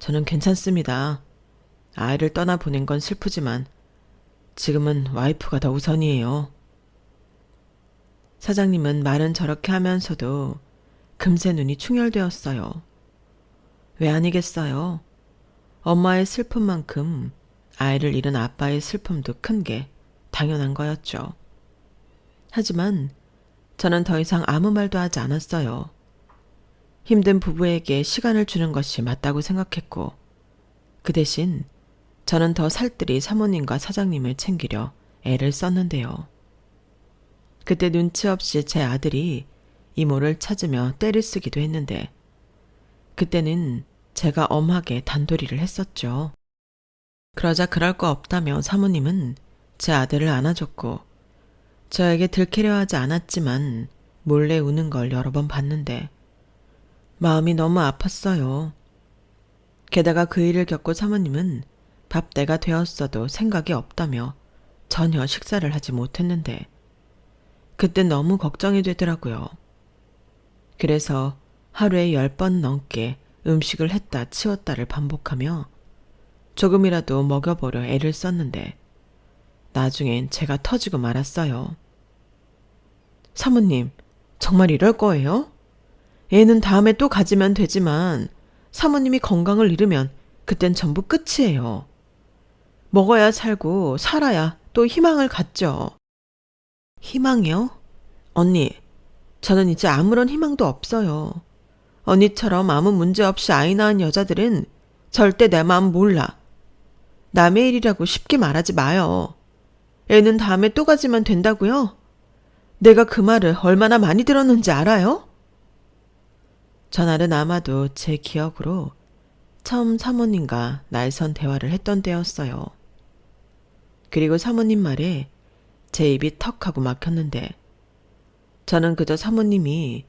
저는 괜찮습니다. 아이를 떠나보낸 건 슬프지만 지금은 와이프가 더 우선이에요. 사장님은 말은 저렇게 하면서도 금세 눈이 충혈되었어요. 왜 아니겠어요? 엄마의 슬픔만큼 아이를 잃은 아빠의 슬픔도 큰 게 당연한 거였죠. 하지만 저는 더 이상 아무 말도 하지 않았어요. 힘든 부부에게 시간을 주는 것이 맞다고 생각했고 그 대신 저는 더 살뜰히 사모님과 사장님을 챙기려 애를 썼는데요. 그때 눈치 없이 제 아들이 이모를 찾으며 떼를 쓰기도 했는데 그때는 제가 엄하게 단도리를 했었죠. 그러자 그럴 거 없다며 사모님은 제 아들을 안아줬고 저에게 들키려 하지 않았지만 몰래 우는 걸 여러 번 봤는데 마음이 너무 아팠어요. 게다가 그 일을 겪고 사모님은 밥 때가 되었어도 생각이 없다며 전혀 식사를 하지 못했는데 그때 너무 걱정이 되더라고요. 그래서 하루에 10번 넘게 음식을 했다 치웠다를 반복하며 조금이라도 먹여보려 애를 썼는데 나중엔 제가 터지고 말았어요. 사모님, 정말 이럴 거예요? 애는 다음에 또 가지면 되지만 사모님이 건강을 잃으면 그땐 전부 끝이에요. 먹어야 살고 살아야 또 희망을 갖죠. 희망이요? 언니, 저는 이제 아무런 희망도 없어요. 언니처럼 아무 문제 없이 아이 낳은 여자들은 절대 내 마음 몰라. 남의 일이라고 쉽게 말하지 마요. 애는 다음에 또 가지면 된다고요? 내가 그 말을 얼마나 많이 들었는지 알아요? 전날은 아마도 제 기억으로 처음 사모님과 날선 대화를 했던 때였어요. 그리고 사모님 말에 제 입이 턱 하고 막혔는데 저는 그저 사모님이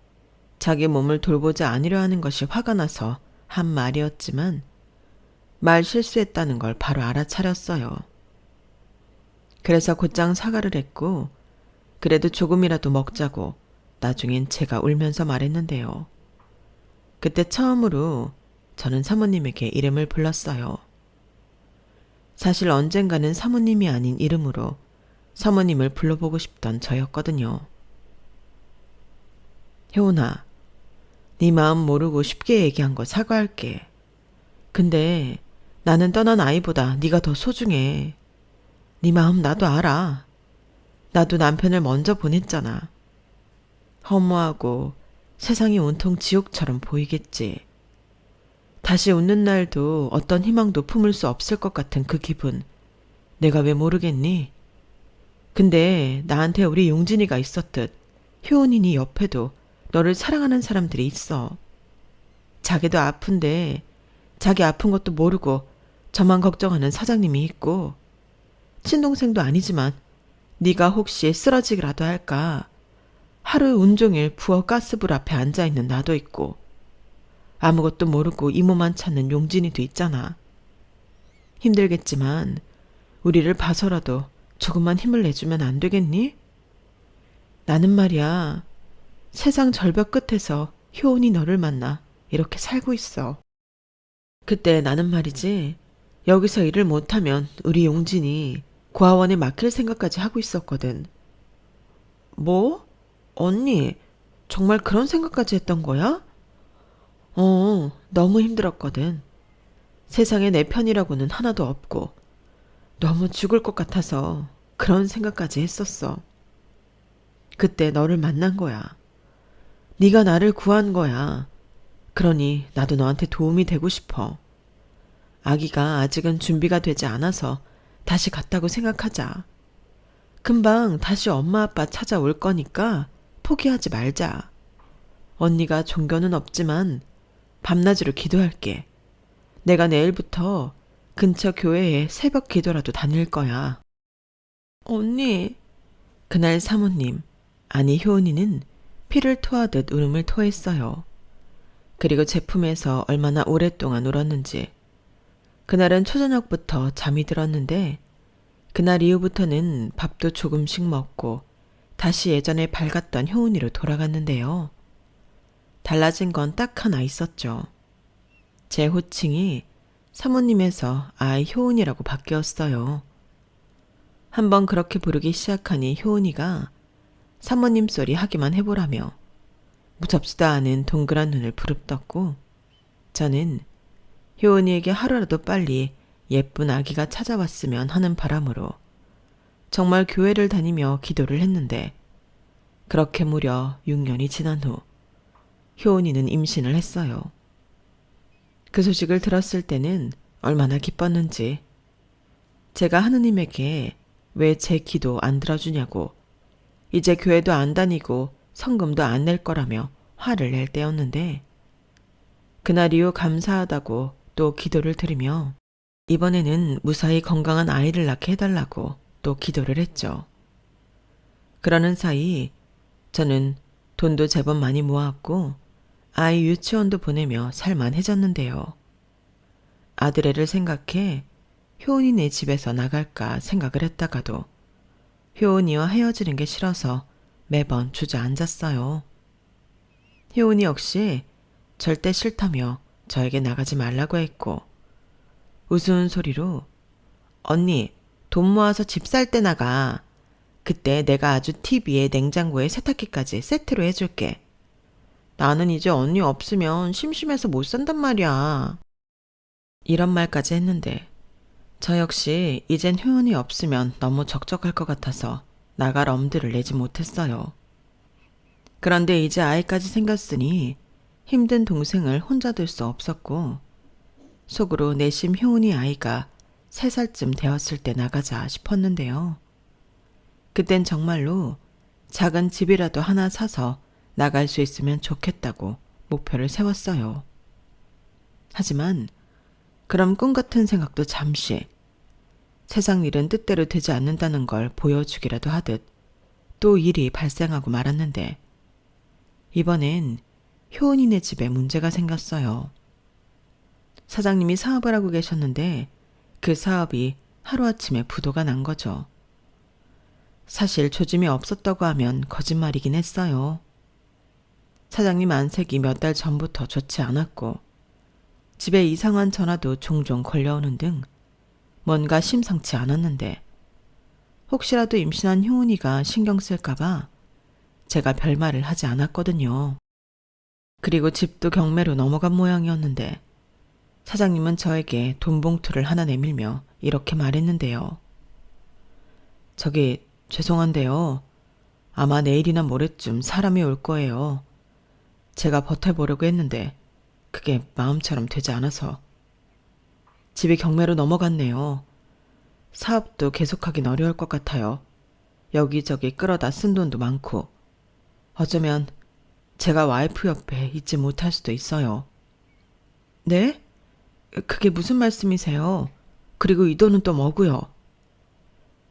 자기 몸을 돌보지 않으려 하는 것이 화가 나서 한 말이었지만 말 실수했다는 걸 바로 알아차렸어요. 그래서 곧장 사과를 했고 그래도 조금이라도 먹자고 나중엔 제가 울면서 말했는데요. 그때 처음으로 저는 사모님에게 이름을 불렀어요. 사실 언젠가는 사모님이 아닌 이름으로 사모님을 불러보고 싶던 저였거든요. 효은아, 네 마음 모르고 쉽게 얘기한 거 사과할게. 근데 나는 떠난 아이보다 네가 더 소중해. 네 마음 나도 알아. 나도 남편을 먼저 보냈잖아. 허무하고 세상이 온통 지옥처럼 보이겠지. 다시 웃는 날도 어떤 희망도 품을 수 없을 것 같은 그 기분. 내가 왜 모르겠니? 근데 나한테 우리 용진이가 있었듯 효은이 네 옆에도 너를 사랑하는 사람들이 있어. 자기도 아픈데 자기 아픈 것도 모르고 저만 걱정하는 사장님이 있고 친동생도 아니지만 네가 혹시 쓰러지기라도 할까 하루 온종일 부엌 가스불 앞에 앉아있는 나도 있고 아무것도 모르고 이모만 찾는 용진이도 있잖아. 힘들겠지만 우리를 봐서라도 조금만 힘을 내주면 안 되겠니? 나는 말이야 세상 절벽 끝에서 효은이 너를 만나 이렇게 살고 있어. 그때 나는 말이지 여기서 일을 못하면 우리 용진이 고아원에 맡길 생각까지 하고 있었거든. 뭐? 언니 정말 그런 생각까지 했던 거야? 너무 힘들었거든. 세상에 내 편이라고는 하나도 없고 너무 죽을 것 같아서 그런 생각까지 했었어. 그때 너를 만난 거야. 네가 나를 구한 거야. 그러니 나도 너한테 도움이 되고 싶어. 아기가 아직은 준비가 되지 않아서 다시 갔다고 생각하자. 금방 다시 엄마 아빠 찾아올 거니까 포기하지 말자. 언니가 종교는 없지만 밤낮으로 기도할게. 내가 내일부터 근처 교회에 새벽 기도라도 다닐 거야. 언니. 그날 사모님, 아니 효은이는 피를 토하듯 울음을 토했어요. 그리고 제품에서 얼마나 오랫동안 울었는지. 그날은 초저녁부터 잠이 들었는데 그날 이후부터는 밥도 조금씩 먹고 다시 예전에 밝았던 효은이로 돌아갔는데요. 달라진 건 딱 하나 있었죠. 제 호칭이 사모님에서 아이 효은이라고 바뀌었어요. 한번 그렇게 부르기 시작하니 효은이가 사모님 소리 하기만 해보라며 무섭지도 않은 동그란 눈을 부릅떴고 저는 효은이에게 하루라도 빨리 예쁜 아기가 찾아왔으면 하는 바람으로 정말 교회를 다니며 기도를 했는데 그렇게 무려 6년이 지난 후 효은이는 임신을 했어요. 그 소식을 들었을 때는 얼마나 기뻤는지 제가 하느님에게 왜 제 기도 안 들어주냐고 이제 교회도 안 다니고 성금도 안 낼 거라며 화를 낼 때였는데 그날 이후 감사하다고 또 기도를 드리며 이번에는 무사히 건강한 아이를 낳게 해달라고 또 기도를 했죠. 그러는 사이 저는 돈도 제법 많이 모았고 아이 유치원도 보내며 살만해졌는데요. 아들애를 생각해 효은이네 집에서 나갈까 생각을 했다가도 효은이와 헤어지는 게 싫어서 매번 주저앉았어요. 효은이 역시 절대 싫다며 저에게 나가지 말라고 했고 우스운 소리로 언니 돈 모아서 집 살 때 나가. 그때 내가 아주 TV에 냉장고에 세탁기까지 세트로 해줄게. 나는 이제 언니 없으면 심심해서 못 산단 말이야. 이런 말까지 했는데 저 역시 이젠 효은이 없으면 너무 적적할 것 같아서 나갈 엄두를 내지 못했어요. 그런데 이제 아이까지 생겼으니 힘든 동생을 혼자 둘 수 없었고 속으로 내심 효은이 아이가 3살쯤 되었을 때 나가자 싶었는데요. 그땐 정말로 작은 집이라도 하나 사서 나갈 수 있으면 좋겠다고 목표를 세웠어요. 하지만 그럼 꿈 같은 생각도 잠시 세상 일은 뜻대로 되지 않는다는 걸 보여주기라도 하듯 또 일이 발생하고 말았는데 이번엔 효은이네 집에 문제가 생겼어요. 사장님이 사업을 하고 계셨는데 그 사업이 하루아침에 부도가 난 거죠. 사실 조짐이 없었다고 하면 거짓말이긴 했어요. 사장님 안색이 몇 달 전부터 좋지 않았고 집에 이상한 전화도 종종 걸려오는 등 뭔가 심상치 않았는데 혹시라도 임신한 효은이가 신경 쓸까봐 제가 별말을 하지 않았거든요. 그리고 집도 경매로 넘어간 모양이었는데 사장님은 저에게 돈 봉투를 하나 내밀며 이렇게 말했는데요. 저기 죄송한데요. 아마 내일이나 모레쯤 사람이 올 거예요. 제가 버텨보려고 했는데 그게 마음처럼 되지 않아서. 집이 경매로 넘어갔네요. 사업도 계속하긴 어려울 것 같아요. 여기저기 끌어다 쓴 돈도 많고. 어쩌면 제가 와이프 옆에 있지 못할 수도 있어요. 네? 그게 무슨 말씀이세요? 그리고 이 돈은 또 뭐고요?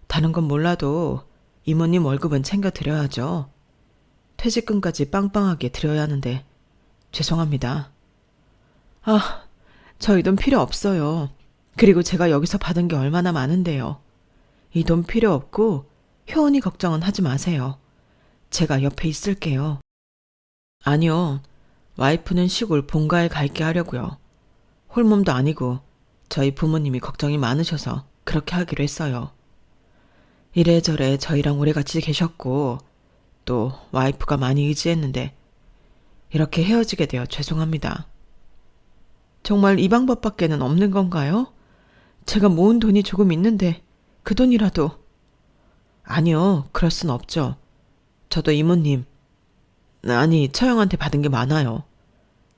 다른 건 몰라도 이모님 월급은 챙겨드려야죠. 퇴직금까지 빵빵하게 드려야 하는데 죄송합니다. 아, 저 이 돈 필요 없어요. 그리고 제가 여기서 받은 게 얼마나 많은데요. 이 돈 필요 없고 효은이 걱정은 하지 마세요. 제가 옆에 있을게요. 아니요. 와이프는 시골 본가에 가 있게 하려고요. 홀몸도 아니고 저희 부모님이 걱정이 많으셔서 그렇게 하기로 했어요. 이래저래 저희랑 오래 같이 계셨고 또 와이프가 많이 의지했는데 이렇게 헤어지게 되어 죄송합니다. 정말 이 방법밖에는 없는 건가요? 제가 모은 돈이 조금 있는데 그 돈이라도. 아니요, 그럴 순 없죠. 저도 이모님, 아니 처형한테 받은 게 많아요.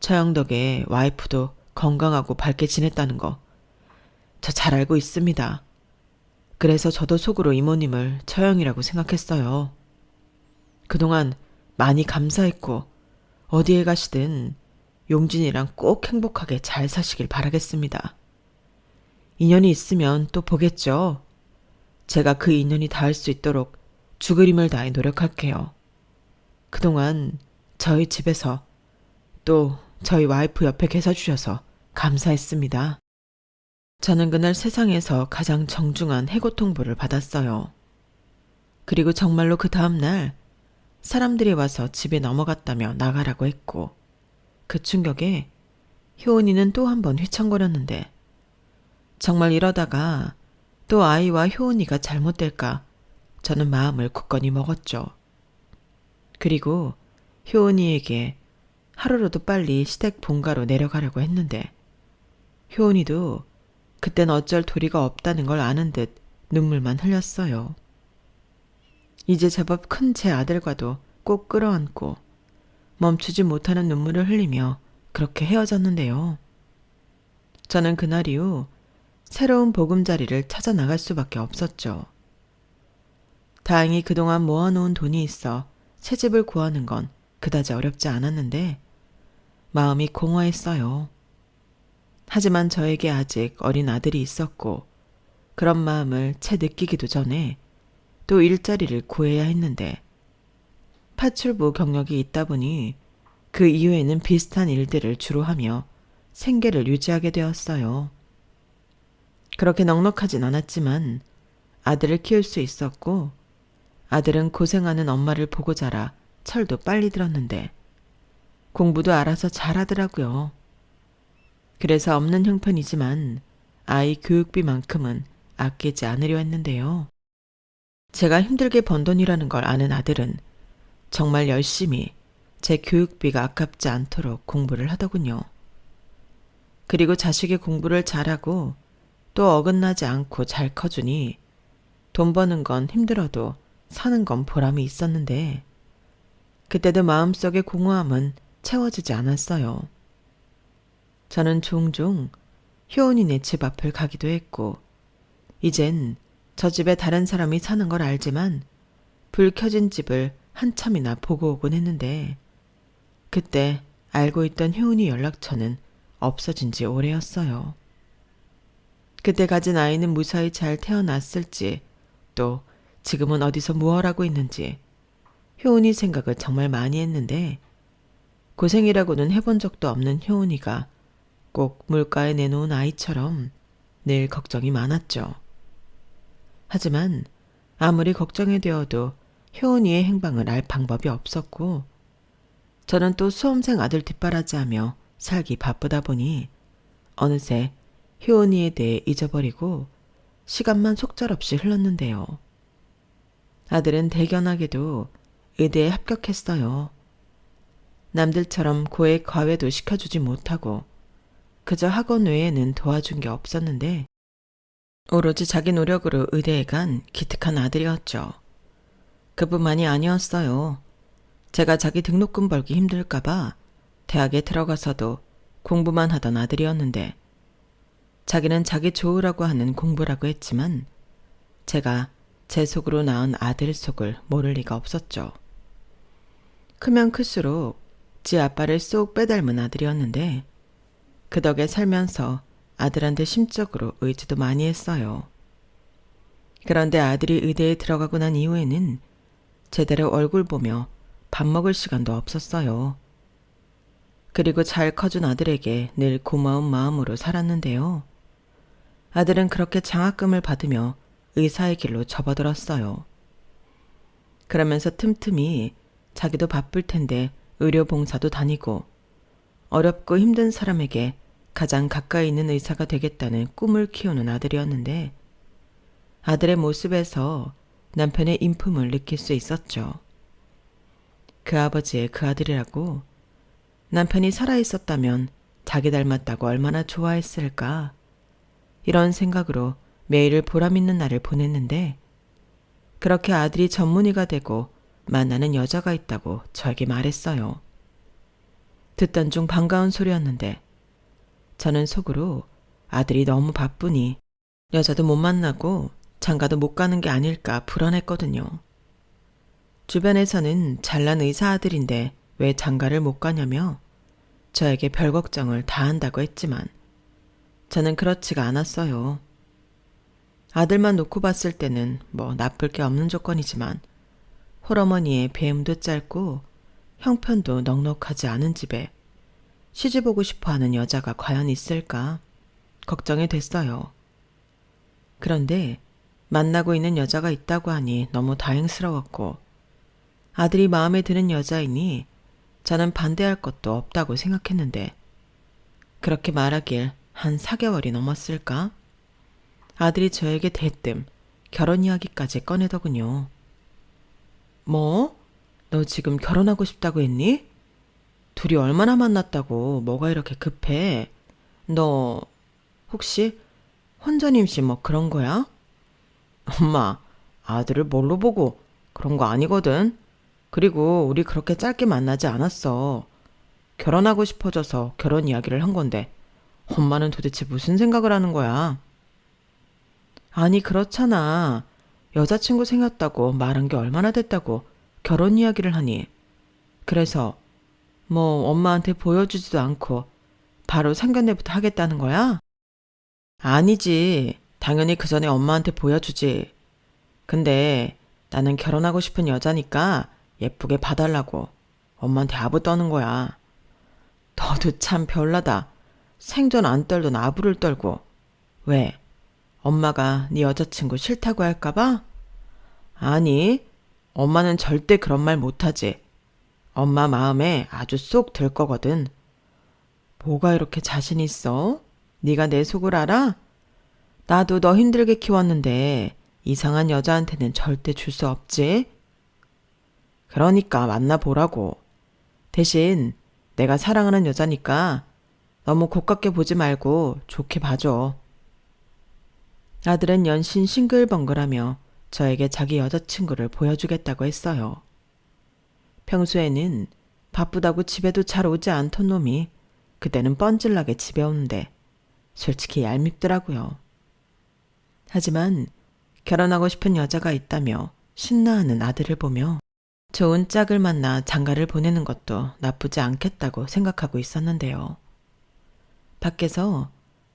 처형 덕에 와이프도 건강하고 밝게 지냈다는 거 저 잘 알고 있습니다. 그래서 저도 속으로 이모님을 처형이라고 생각했어요. 그동안 많이 감사했고 어디에 가시든 용진이랑 꼭 행복하게 잘 사시길 바라겠습니다. 인연이 있으면 또 보겠죠. 제가 그 인연이 닿을 수 있도록 죽을 힘을 다해 노력할게요. 그동안 저희 집에서 또 저희 와이프 옆에 계셔주셔서 감사했습니다. 저는 그날 세상에서 가장 정중한 해고통보를 받았어요. 그리고 정말로 그 다음날 사람들이 와서 집에 넘어갔다며 나가라고 했고 그 충격에 효은이는 또 한 번 휘청거렸는데 정말 이러다가 또 아이와 효은이가 잘못될까 저는 마음을 굳건히 먹었죠. 그리고 효은이에게 하루라도 빨리 시댁 본가로 내려가려고 했는데 효은이도 그땐 어쩔 도리가 없다는 걸 아는 듯 눈물만 흘렸어요. 이제 제법 큰 제 아들과도 꼭 끌어안고 멈추지 못하는 눈물을 흘리며 그렇게 헤어졌는데요. 저는 그날 이후 새로운 보금자리를 찾아 나갈 수밖에 없었죠. 다행히 그동안 모아놓은 돈이 있어 새 집을 구하는 건 그다지 어렵지 않았는데 마음이 공허했어요. 하지만 저에게 아직 어린 아들이 있었고 그런 마음을 채 느끼기도 전에 또 일자리를 구해야 했는데 파출부 경력이 있다 보니 그 이후에는 비슷한 일들을 주로 하며 생계를 유지하게 되었어요. 그렇게 넉넉하진 않았지만 아들을 키울 수 있었고 아들은 고생하는 엄마를 보고 자라 철도 빨리 들었는데 공부도 알아서 잘하더라고요. 그래서 없는 형편이지만 아이 교육비만큼은 아끼지 않으려 했는데요. 제가 힘들게 번 돈이라는 걸 아는 아들은 정말 열심히 제 교육비가 아깝지 않도록 공부를 하더군요. 그리고 자식의 공부를 잘하고 또 어긋나지 않고 잘 커주니 돈 버는 건 힘들어도 사는 건 보람이 있었는데 그때도 마음속의 공허함은 채워지지 않았어요. 저는 종종 효은이네 집 앞을 가기도 했고 이젠 저 집에 다른 사람이 사는 걸 알지만 불 켜진 집을 한참이나 보고 오곤 했는데 그때 알고 있던 효은이 연락처는 없어진 지 오래였어요. 그때 가진 아이는 무사히 잘 태어났을지, 또 지금은 어디서 무얼 하고 있는지 효은이 생각을 정말 많이 했는데, 고생이라고는 해본 적도 없는 효은이가 꼭 물가에 내놓은 아이처럼 늘 걱정이 많았죠. 하지만 아무리 걱정이 되어도 효은이의 행방을 알 방법이 없었고, 저는 또 수험생 아들 뒷바라지하며 살기 바쁘다 보니 어느새 효은이에 대해 잊어버리고 시간만 속절없이 흘렀는데요. 아들은 대견하게도 의대에 합격했어요. 남들처럼 고액 과외도 시켜주지 못하고 그저 학원 외에는 도와준 게 없었는데, 오로지 자기 노력으로 의대에 간 기특한 아들이었죠. 그뿐만이 아니었어요. 제가 자기 등록금 벌기 힘들까봐 대학에 들어가서도 공부만 하던 아들이었는데, 자기는 자기 좋으라고 하는 공부라고 했지만 제가 제 속으로 낳은 아들 속을 모를 리가 없었죠. 크면 클수록 지 아빠를 쏙 빼닮은 아들이었는데, 그 덕에 살면서 아들한테 심적으로 의지도 많이 했어요. 그런데 아들이 의대에 들어가고 난 이후에는 제대로 얼굴 보며 밥 먹을 시간도 없었어요. 그리고 잘 커준 아들에게 늘 고마운 마음으로 살았는데요. 아들은 그렇게 장학금을 받으며 의사의 길로 접어들었어요. 그러면서 틈틈이 자기도 바쁠 텐데 의료봉사도 다니고 어렵고 힘든 사람에게 가장 가까이 있는 의사가 되겠다는 꿈을 키우는 아들이었는데, 아들의 모습에서 남편의 인품을 느낄 수 있었죠. 그 아버지의 그 아들이라고, 남편이 살아있었다면 자기 닮았다고 얼마나 좋아했을까, 이런 생각으로 매일을 보람있는 날을 보냈는데, 그렇게 아들이 전문의가 되고 만나는 여자가 있다고 저에게 말했어요. 듣던 중 반가운 소리였는데 저는 속으로 아들이 너무 바쁘니 여자도 못 만나고 장가도 못 가는 게 아닐까 불안했거든요. 주변에서는 잘난 의사 아들인데 왜 장가를 못 가냐며 저에게 별 걱정을 다 한다고 했지만 저는 그렇지가 않았어요. 아들만 놓고 봤을 때는 뭐 나쁠 게 없는 조건이지만 홀어머니의 배움도 짧고 형편도 넉넉하지 않은 집에 시집오고 싶어하는 여자가 과연 있을까 걱정이 됐어요. 그런데 만나고 있는 여자가 있다고 하니 너무 다행스러웠고, 아들이 마음에 드는 여자이니 저는 반대할 것도 없다고 생각했는데, 그렇게 말하길 한 4개월이 넘었을까? 아들이 저에게 대뜸 결혼 이야기까지 꺼내더군요. 뭐? 너 지금 결혼하고 싶다고 했니? 둘이 얼마나 만났다고 뭐가 이렇게 급해? 너 혹시 혼전 임신 뭐 그런 거야? 엄마, 아들을 뭘로 보고 그런 거 아니거든. 그리고 우리 그렇게 짧게 만나지 않았어. 결혼하고 싶어져서 결혼 이야기를 한 건데 엄마는 도대체 무슨 생각을 하는 거야? 아니 그렇잖아. 여자친구 생겼다고 말한 게 얼마나 됐다고 결혼 이야기를 하니. 그래서 뭐 엄마한테 보여주지도 않고 바로 상견례부터 하겠다는 거야? 아니지. 당연히 그 전에 엄마한테 보여주지. 근데 나는 결혼하고 싶은 여자니까 예쁘게 봐달라고 엄마한테 아부 떠는 거야. 너도 참 별나다. 생전 안 떨던 아부를 떨고. 왜? 엄마가 네 여자친구 싫다고 할까봐? 아니, 엄마는 절대 그런 말 못하지. 엄마 마음에 아주 쏙 들 거거든. 뭐가 이렇게 자신 있어? 네가 내 속을 알아? 나도 너 힘들게 키웠는데 이상한 여자한테는 절대 줄 수 없지. 그러니까 만나보라고. 대신 내가 사랑하는 여자니까 너무 고깝게 보지 말고 좋게 봐줘. 아들은 연신 싱글벙글하며 저에게 자기 여자친구를 보여주겠다고 했어요. 평소에는 바쁘다고 집에도 잘 오지 않던 놈이 그때는 뻔질나게 집에 오는데 솔직히 얄밉더라고요. 하지만 결혼하고 싶은 여자가 있다며 신나하는 아들을 보며 좋은 짝을 만나 장가를 보내는 것도 나쁘지 않겠다고 생각하고 있었는데요. 밖에서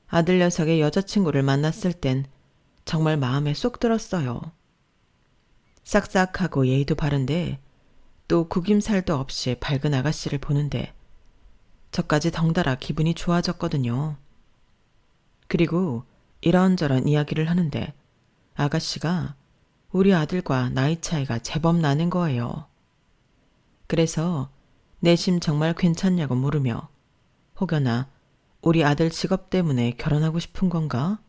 아들 녀석의 여자친구를 만났을 땐 정말 마음에 쏙 들었어요. 싹싹하고 예의도 바른데 또 구김살도 없이 밝은 아가씨를 보는데 저까지 덩달아 기분이 좋아졌거든요. 그리고 이런저런 이야기를 하는데 아가씨가 우리 아들과 나이 차이가 제법 나는 거예요. 그래서 내심 정말 괜찮냐고 물으며 혹여나 우리 아들 직업 때문에 결혼하고 싶은 건가?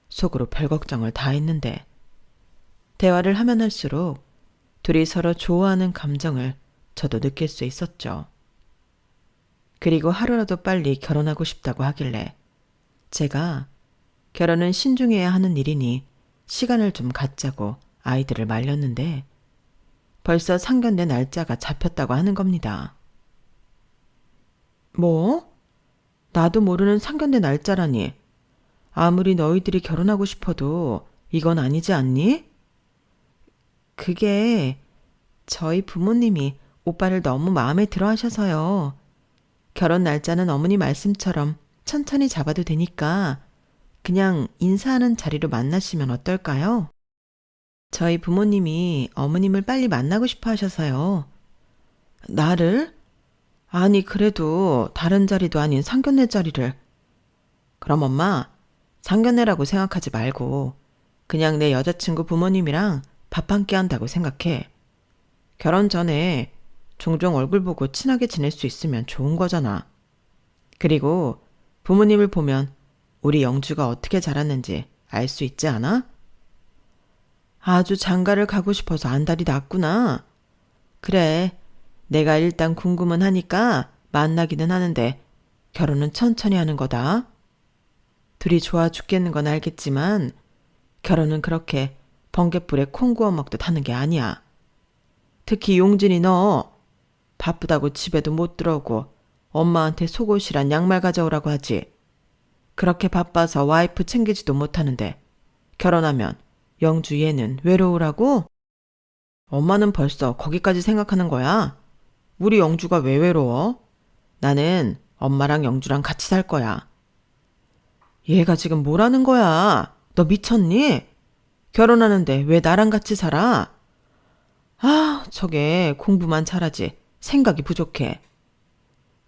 속으로 별 걱정을 다 했는데 대화를 하면 할수록 둘이 서로 좋아하는 감정을 저도 느낄 수 있었죠. 그리고 하루라도 빨리 결혼하고 싶다고 하길래 제가 결혼은 신중해야 하는 일이니 시간을 좀 갖자고 아이들을 말렸는데 벌써 상견례 날짜가 잡혔다고 하는 겁니다. 뭐? 나도 모르는 상견례 날짜라니. 아무리 너희들이 결혼하고 싶어도 이건 아니지 않니? 그게 저희 부모님이 오빠를 너무 마음에 들어 하셔서요. 결혼 날짜는 어머니 말씀처럼 천천히 잡아도 되니까 그냥 인사하는 자리로 만나시면 어떨까요? 저희 부모님이 어머님을 빨리 만나고 싶어 하셔서요. 나를? 아니, 그래도 다른 자리도 아닌 상견례 자리를. 그럼 엄마, 상견례라고 생각하지 말고 그냥 내 여자친구 부모님이랑 밥 한 끼 한다고 생각해. 결혼 전에 종종 얼굴 보고 친하게 지낼 수 있으면 좋은 거잖아. 그리고 부모님을 보면 우리 영주가 어떻게 자랐는지 알 수 있지 않아? 아주 장가를 가고 싶어서 안달이 났구나. 그래, 내가 일단 궁금은 하니까 만나기는 하는데 결혼은 천천히 하는 거다. 둘이 좋아 죽겠는 건 알겠지만 결혼은 그렇게 번갯불에 콩 구워 먹듯 하는 게 아니야. 특히 용진이 너 바쁘다고 집에도 못 들어오고 엄마한테 속옷이란 양말 가져오라고 하지. 그렇게 바빠서 와이프 챙기지도 못하는데 결혼하면 영주 얘는 외로우라고? 엄마는 벌써 거기까지 생각하는 거야. 우리 영주가 왜 외로워? 나는 엄마랑 영주랑 같이 살 거야. 얘가 지금 뭐라는 거야? 너 미쳤니? 결혼하는데 왜 나랑 같이 살아? 아, 저게 공부만 잘하지 생각이 부족해.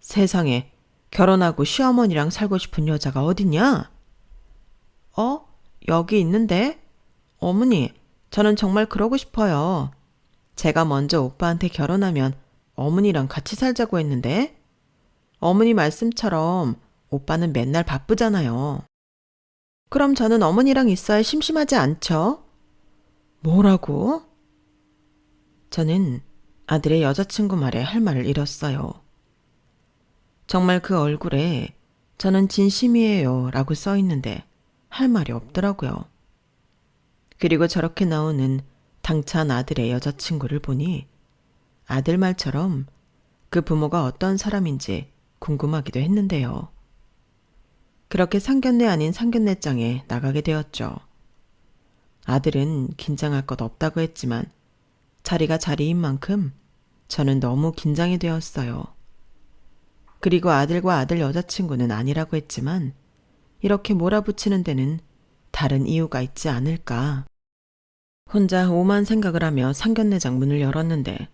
세상에 결혼하고 시어머니랑 살고 싶은 여자가 어딨냐? 여기 있는데? 어머니, 저는 정말 그러고 싶어요. 제가 먼저 오빠한테 결혼하면 어머니랑 같이 살자고 했는데? 어머니 말씀처럼 오빠는 맨날 바쁘잖아요. 그럼 저는 어머니랑 있어야 심심하지 않죠? 뭐라고? 저는 아들의 여자친구 말에 할 말을 잃었어요. 정말 그 얼굴에 저는 진심이에요 라고 써 있는데 할 말이 없더라고요. 그리고 저렇게 나오는 당찬 아들의 여자친구를 보니 아들 말처럼 그 부모가 어떤 사람인지 궁금하기도 했는데요. 그렇게 상견례 아닌 상견례장에 나가게 되었죠. 아들은 긴장할 것 없다고 했지만 자리가 자리인 만큼 저는 너무 긴장이 되었어요. 그리고 아들과 아들 여자친구는 아니라고 했지만 이렇게 몰아붙이는 데는 다른 이유가 있지 않을까. 혼자 오만 생각을 하며 상견례장 문을 열었는데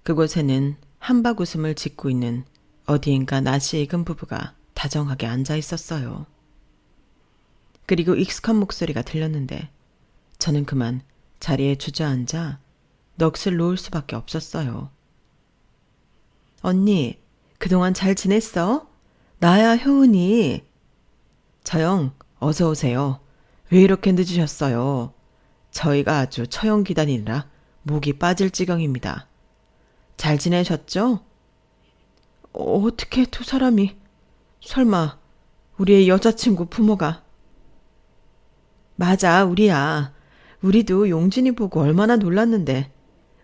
그곳에는 한박 웃음을 짓고 있는 어디인가 낯이 익은 부부가 다정하게 앉아 있었어요. 그리고 익숙한 목소리가 들렸는데 저는 그만 자리에 주저앉아 넋을 놓을 수밖에 없었어요. 언니, 그동안 잘 지냈어? 나야 효은이. 저영, 어서 오세요. 왜 이렇게 늦으셨어요? 저희가 아주 처형 기다리느라 목이 빠질 지경입니다. 잘 지내셨죠? 어떻게 두 사람이... 설마 우리의 여자친구 부모가... 맞아, 우리야. 우리도 용진이 보고 얼마나 놀랐는데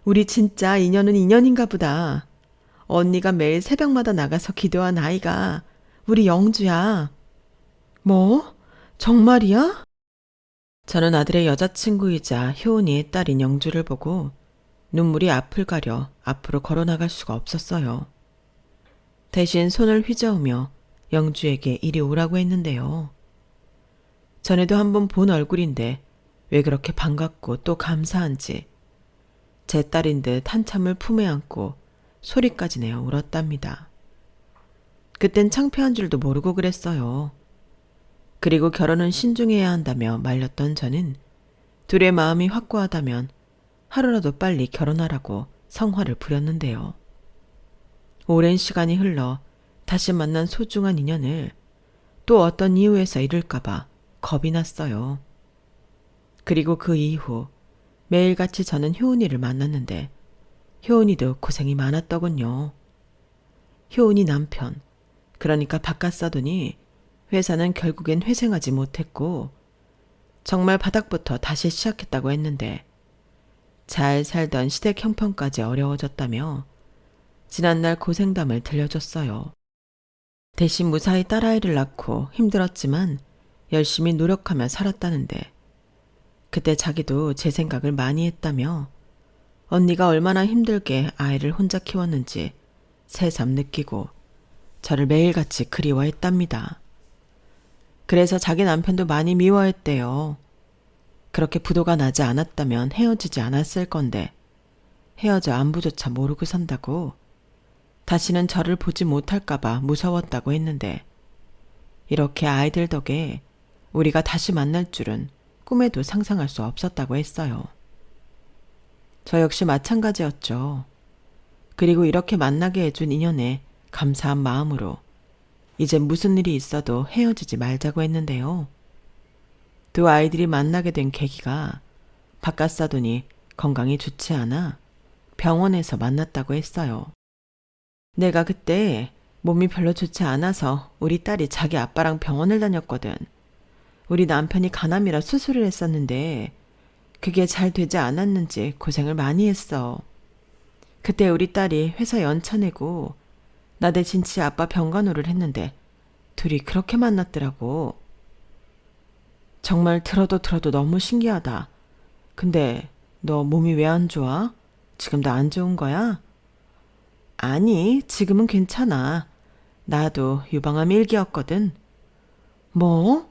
우리 진짜 인연은 인연인가 보다. 언니가 매일 새벽마다 나가서 기도한 아이가 우리 영주야. 뭐? 정말이야? 저는 아들의 여자친구이자 효은이의 딸인 영주를 보고 눈물이 앞을 가려 앞으로 걸어나갈 수가 없었어요. 대신 손을 휘저으며 영주에게 이리 오라고 했는데요. 전에도 한번 본 얼굴인데 왜 그렇게 반갑고 또 감사한지 제 딸인 듯 한참을 품에 안고 소리까지 내어 울었답니다. 그땐 창피한 줄도 모르고 그랬어요. 그리고 결혼은 신중해야 한다며 말렸던 저는 둘의 마음이 확고하다면 하루라도 빨리 결혼하라고 성화를 부렸는데요. 오랜 시간이 흘러 다시 만난 소중한 인연을 또 어떤 이유에서 잃을까봐 겁이 났어요. 그리고 그 이후 매일같이 저는 효은이를 만났는데 효은이도 고생이 많았더군요. 효은이 남편, 그러니까 바깥 사돈이 회사는 결국엔 회생하지 못했고 정말 바닥부터 다시 시작했다고 했는데 잘 살던 시댁 형편까지 어려워졌다며 지난날 고생담을 들려줬어요. 대신 무사히 딸아이를 낳고 힘들었지만 열심히 노력하며 살았다는데 그때 자기도 제 생각을 많이 했다며 언니가 얼마나 힘들게 아이를 혼자 키웠는지 새삼 느끼고 저를 매일같이 그리워했답니다. 그래서 자기 남편도 많이 미워했대요. 그렇게 부도가 나지 않았다면 헤어지지 않았을 건데 헤어져 안부조차 모르고 산다고 다시는 저를 보지 못할까봐 무서웠다고 했는데 이렇게 아이들 덕에 우리가 다시 만날 줄은 꿈에도 상상할 수 없었다고 했어요. 저 역시 마찬가지였죠. 그리고 이렇게 만나게 해준 인연에 감사한 마음으로 이제 무슨 일이 있어도 헤어지지 말자고 했는데요. 두 아이들이 만나게 된 계기가 바깥 사돈이 건강이 좋지 않아 병원에서 만났다고 했어요. 내가 그때 몸이 별로 좋지 않아서 우리 딸이 자기 아빠랑 병원을 다녔거든. 우리 남편이 간암이라 수술을 했었는데 그게 잘 되지 않았는지 고생을 많이 했어. 그때 우리 딸이 회사 연차 내고 나 대신 지 아빠 병간호를 했는데 둘이 그렇게 만났더라고. 정말 들어도 너무 신기하다. 근데 너 몸이 왜 안 좋아? 지금도 안 좋은 거야? 아니, 지금은 괜찮아. 나도 유방암 1기였거든. 뭐?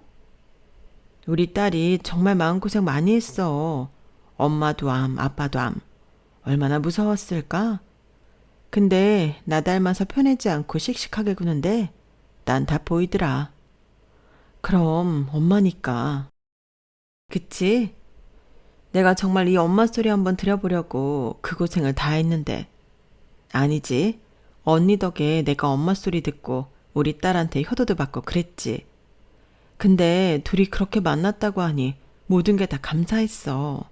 우리 딸이 정말 마음고생 많이 했어. 엄마도 암, 아빠도 암. 얼마나 무서웠을까? 근데 나 닮아서 편하지 않고 씩씩하게 구는데 난 다 보이더라. 그럼 엄마니까. 그치? 내가 정말 이 엄마 소리 한번 들여보려고 그 고생을 다 했는데. 아니지. 언니 덕에 내가 엄마 소리 듣고 우리 딸한테 효도도 받고 그랬지. 근데 둘이 그렇게 만났다고 하니 모든 게 다 감사했어.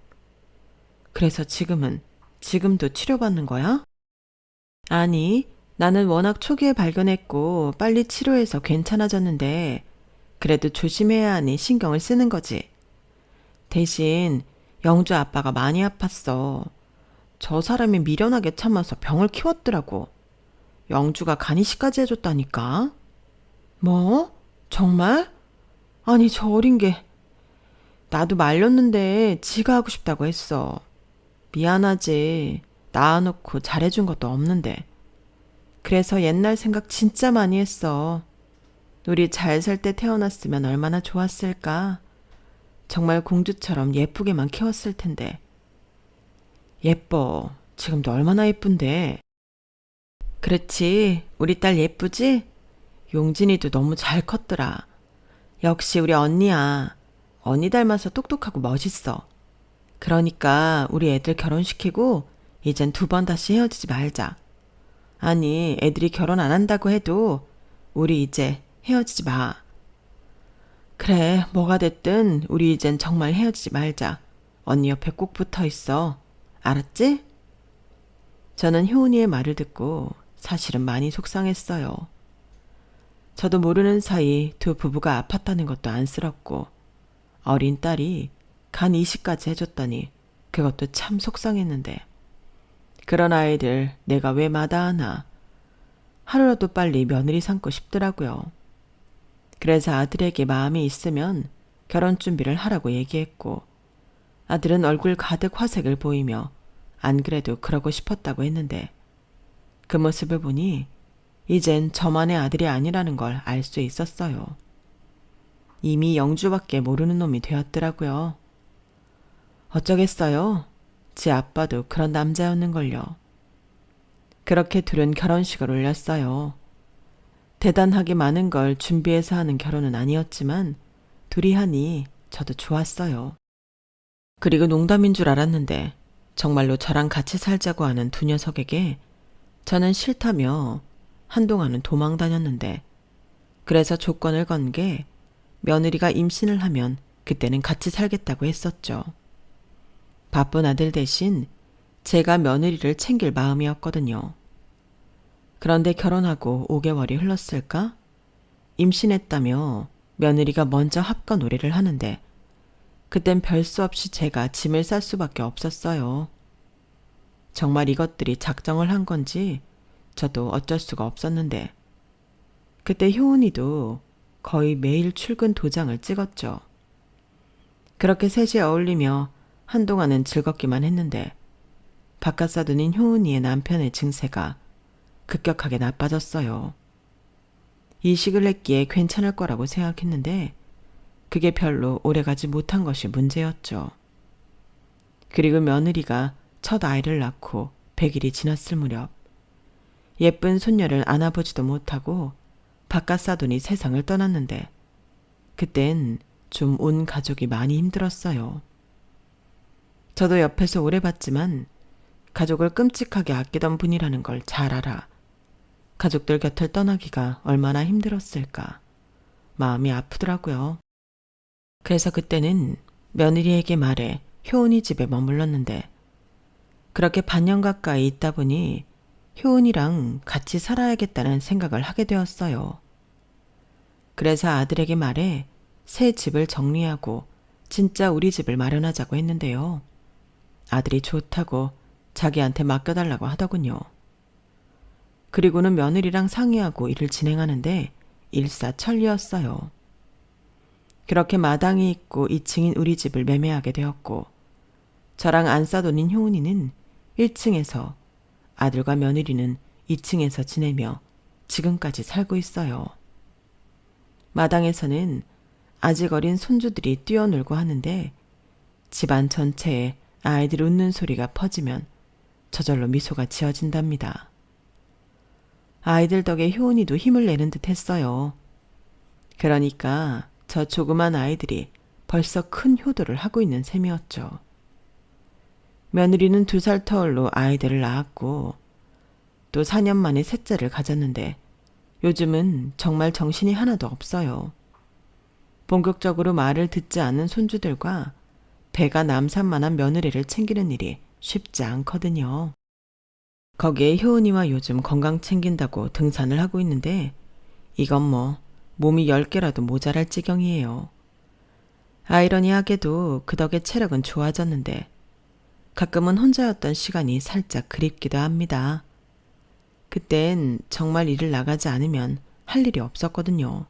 그래서 지금도 치료받는 거야? 아니, 나는 워낙 초기에 발견했고 빨리 치료해서 괜찮아졌는데 그래도 조심해야 하니 신경을 쓰는 거지. 대신 영주 아빠가 많이 아팠어. 저 사람이 미련하게 참아서 병을 키웠더라고. 영주가 간이식까지 해줬다니까. 뭐? 정말? 아니 저 어린 게. 나도 말렸는데 지가 하고 싶다고 했어. 미안하지. 낳아놓고 잘해준 것도 없는데. 그래서 옛날 생각 진짜 많이 했어. 우리 잘 살 때 태어났으면 얼마나 좋았을까. 정말 공주처럼 예쁘게만 키웠을 텐데. 예뻐. 지금도 얼마나 예쁜데. 그렇지. 우리 딸 예쁘지? 용진이도 너무 잘 컸더라. 역시 우리 언니야. 언니 닮아서 똑똑하고 멋있어. 그러니까 우리 애들 결혼시키고 이젠 2번 다시 헤어지지 말자. 아니, 애들이 결혼 안 한다고 해도 우리 이제 헤어지지 마. 그래, 뭐가 됐든 우리 이젠 정말 헤어지지 말자. 언니 옆에 꼭 붙어 있어. 알았지? 저는 효은이의 말을 듣고 사실은 많이 속상했어요. 저도 모르는 사이 두 부부가 아팠다는 것도 안쓰럽고 어린 딸이 간 이식까지 해줬더니 그것도 참 속상했는데 그런 아이들 내가 왜 마다하나. 하루라도 빨리 며느리 삼고 싶더라고요. 그래서 아들에게 마음이 있으면 결혼 준비를 하라고 얘기했고 아들은 얼굴 가득 화색을 보이며 안 그래도 그러고 싶었다고 했는데 그 모습을 보니 이젠 저만의 아들이 아니라는 걸 알 수 있었어요. 이미 영주밖에 모르는 놈이 되었더라고요. 어쩌겠어요. 제 아빠도 그런 남자였는걸요. 그렇게 둘은 결혼식을 올렸어요. 대단하게 많은 걸 준비해서 하는 결혼은 아니었지만 둘이 하니 저도 좋았어요. 그리고 농담인 줄 알았는데 정말로 저랑 같이 살자고 하는 두 녀석에게 저는 싫다며 한동안은 도망 다녔는데 그래서 조건을 건 게 며느리가 임신을 하면 그때는 같이 살겠다고 했었죠. 바쁜 아들 대신 제가 며느리를 챙길 마음이었거든요. 그런데 결혼하고 5개월이 흘렀을까? 임신했다며 며느리가 먼저 합과 노래를 하는데 그땐 별 수 없이 제가 짐을 쌀 수밖에 없었어요. 정말 이것들이 작정을 한 건지 저도 어쩔 수가 없었는데 그때 효은이도 거의 매일 출근 도장을 찍었죠. 그렇게 셋이 어울리며 한동안은 즐겁기만 했는데 바깥사돈인 효은이의 남편의 증세가 급격하게 나빠졌어요. 이식을 했기에 괜찮을 거라고 생각했는데 그게 별로 오래가지 못한 것이 문제였죠. 그리고 며느리가 첫 아이를 낳고 100일이 지났을 무렵 예쁜 손녀를 안아보지도 못하고 바깥사돈이 세상을 떠났는데 그땐 좀 온 가족이 많이 힘들었어요. 저도 옆에서 오래 봤지만 가족을 끔찍하게 아끼던 분이라는 걸 잘 알아. 가족들 곁을 떠나기가 얼마나 힘들었을까. 마음이 아프더라고요. 그래서 그때는 며느리에게 말해 효은이 집에 머물렀는데 그렇게 반년 가까이 있다 보니 효은이랑 같이 살아야겠다는 생각을 하게 되었어요. 그래서 아들에게 말해 새 집을 정리하고 진짜 우리 집을 마련하자고 했는데요. 아들이 좋다고 자기한테 맡겨달라고 하더군요. 그리고는 며느리랑 상의하고 일을 진행하는데 일사천리였어요. 그렇게 마당이 있고 2층인 우리 집을 매매하게 되었고 저랑 안싸돈인 효은이는 1층에서 아들과 며느리는 2층에서 지내며 지금까지 살고 있어요. 마당에서는 아직 어린 손주들이 뛰어놀고 하는데 집안 전체에 아이들 웃는 소리가 퍼지면 저절로 미소가 지어진답니다. 아이들 덕에 효은이도 힘을 내는 듯 했어요. 그러니까 저 조그만 아이들이 벌써 큰 효도를 하고 있는 셈이었죠. 며느리는 2살 터울로 아이들을 낳았고 또 4년 만에 셋째를 가졌는데 요즘은 정말 정신이 하나도 없어요. 본격적으로 말을 듣지 않는 손주들과 배가 남산만한 며느리를 챙기는 일이 쉽지 않거든요. 거기에 효은이와 요즘 건강 챙긴다고 등산을 하고 있는데 이건 뭐 몸이 10개라도 모자랄 지경이에요. 아이러니하게도 그 덕에 체력은 좋아졌는데 가끔은 혼자였던 시간이 살짝 그립기도 합니다. 그땐 정말 일을 나가지 않으면 할 일이 없었거든요.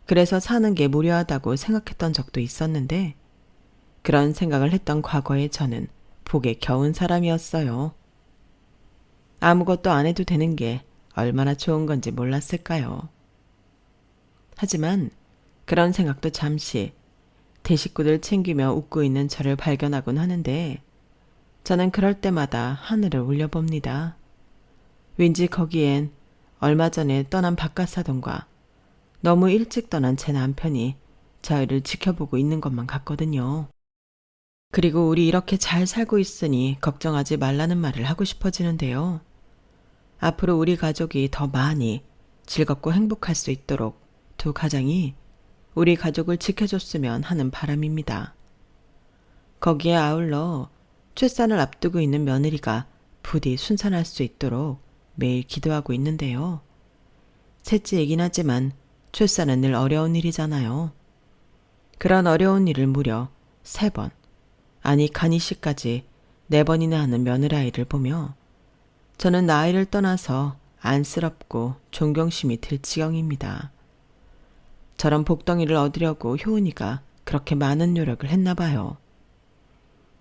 그래서 사는 게 무료하다고 생각했던 적도 있었는데 그런 생각을 했던 과거의 저는 복에 겨운 사람이었어요. 아무것도 안 해도 되는 게 얼마나 좋은 건지 몰랐을까요? 하지만 그런 생각도 잠시 대식구들 챙기며 웃고 있는 저를 발견하곤 하는데 저는 그럴 때마다 하늘을 올려봅니다. 왠지 거기엔 얼마 전에 떠난 바깥사돈과 너무 일찍 떠난 제 남편이 저희를 지켜보고 있는 것만 같거든요. 그리고 우리 이렇게 잘 살고 있으니 걱정하지 말라는 말을 하고 싶어지는데요. 앞으로 우리 가족이 더 많이 즐겁고 행복할 수 있도록 두 가장이 우리 가족을 지켜줬으면 하는 바람입니다. 거기에 아울러 출산을 앞두고 있는 며느리가 부디 순산할 수 있도록 매일 기도하고 있는데요. 셋째이긴 하지만 출산은 늘 어려운 일이잖아요. 그런 어려운 일을 무려 3번, 아니 간이시까지 4번이나 하는 며느라이를 보며 저는 나이를 떠나서 안쓰럽고 존경심이 들 지경입니다. 저런 복덩이를 얻으려고 효은이가 그렇게 많은 노력을 했나 봐요.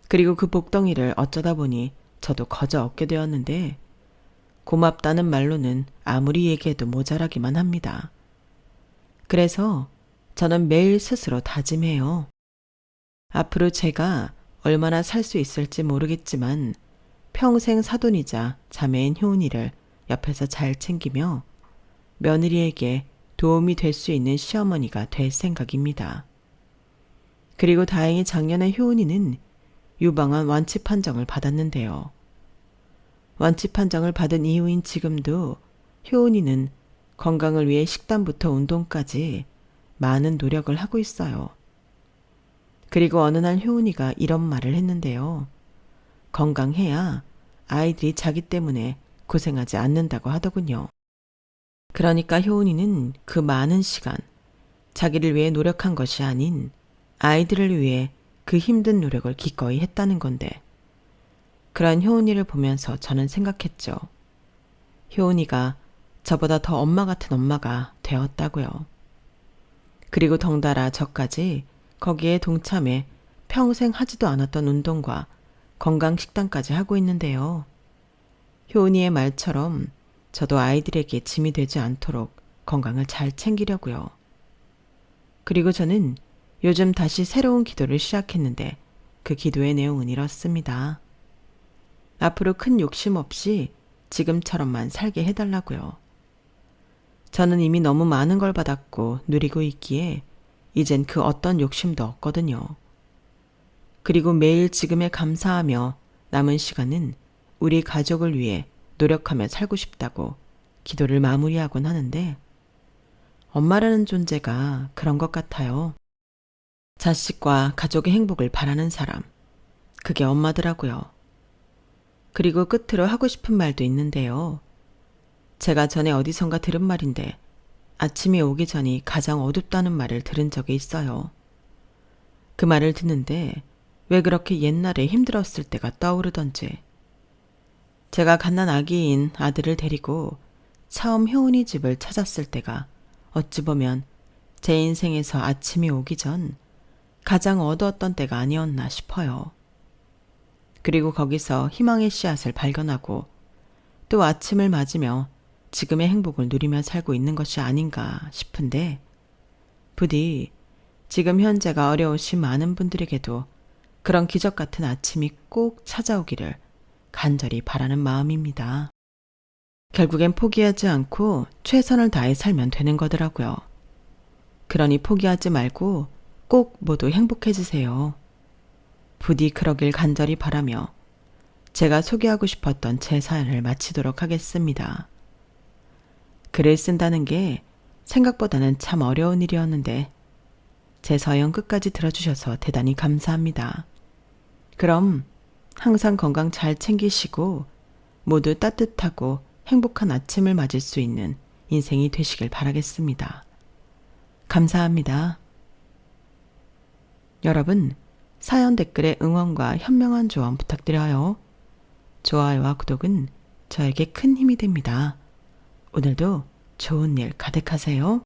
그리고 그 복덩이를 어쩌다 보니 저도 거저 얻게 되었는데 고맙다는 말로는 아무리 얘기해도 모자라기만 합니다. 그래서 저는 매일 스스로 다짐해요. 앞으로 제가 얼마나 살 수 있을지 모르겠지만 평생 사돈이자 자매인 효은이를 옆에서 잘 챙기며 며느리에게 도움이 될 수 있는 시어머니가 될 생각입니다. 그리고 다행히 작년에 효은이는 유방암 완치 판정을 받았는데요. 완치 판정을 받은 이후인 지금도 효은이는 건강을 위해 식단부터 운동까지 많은 노력을 하고 있어요. 그리고 어느 날 효은이가 이런 말을 했는데요. 건강해야 아이들이 자기 때문에 고생하지 않는다고 하더군요. 그러니까 효은이는 그 많은 시간, 자기를 위해 노력한 것이 아닌 아이들을 위해 그 힘든 노력을 기꺼이 했다는 건데, 그런 효은이를 보면서 저는 생각했죠. 효은이가 저보다 더 엄마 같은 엄마가 되었다고요. 그리고 덩달아 저까지 거기에 동참해 평생 하지도 않았던 운동과 건강 식단까지 하고 있는데요. 효은이의 말처럼 저도 아이들에게 짐이 되지 않도록 건강을 잘 챙기려고요. 그리고 저는 요즘 다시 새로운 기도를 시작했는데 그 기도의 내용은 이렇습니다. 앞으로 큰 욕심 없이 지금처럼만 살게 해달라고요. 저는 이미 너무 많은 걸 받았고 누리고 있기에 이젠 그 어떤 욕심도 없거든요. 그리고 매일 지금에 감사하며 남은 시간은 우리 가족을 위해 노력하며 살고 싶다고 기도를 마무리하곤 하는데, 엄마라는 존재가 그런 것 같아요. 자식과 가족의 행복을 바라는 사람, 그게 엄마더라고요. 그리고 끝으로 하고 싶은 말도 있는데요. 제가 전에 어디선가 들은 말인데 아침이 오기 전이 가장 어둡다는 말을 들은 적이 있어요. 그 말을 듣는데 왜 그렇게 옛날에 힘들었을 때가 떠오르던지, 제가 갓난 아기인 아들을 데리고 처음 효은이 집을 찾았을 때가 어찌 보면 제 인생에서 아침이 오기 전 가장 어두웠던 때가 아니었나 싶어요. 그리고 거기서 희망의 씨앗을 발견하고 또 아침을 맞으며 지금의 행복을 누리며 살고 있는 것이 아닌가 싶은데, 부디 지금 현재가 어려우신 많은 분들에게도 그런 기적 같은 아침이 꼭 찾아오기를 간절히 바라는 마음입니다. 결국엔 포기하지 않고 최선을 다해 살면 되는 거더라고요. 그러니 포기하지 말고 꼭 모두 행복해지세요. 부디 그러길 간절히 바라며 제가 소개하고 싶었던 제 사연을 마치도록 하겠습니다. 글을 쓴다는 게 생각보다는 참 어려운 일이었는데 제 서연 끝까지 들어주셔서 대단히 감사합니다. 그럼 항상 건강 잘 챙기시고 모두 따뜻하고 행복한 아침을 맞을 수 있는 인생이 되시길 바라겠습니다. 감사합니다. 여러분, 사연 댓글에 응원과 현명한 조언 부탁드려요. 좋아요와 구독은 저에게 큰 힘이 됩니다. 오늘도 좋은 일 가득하세요.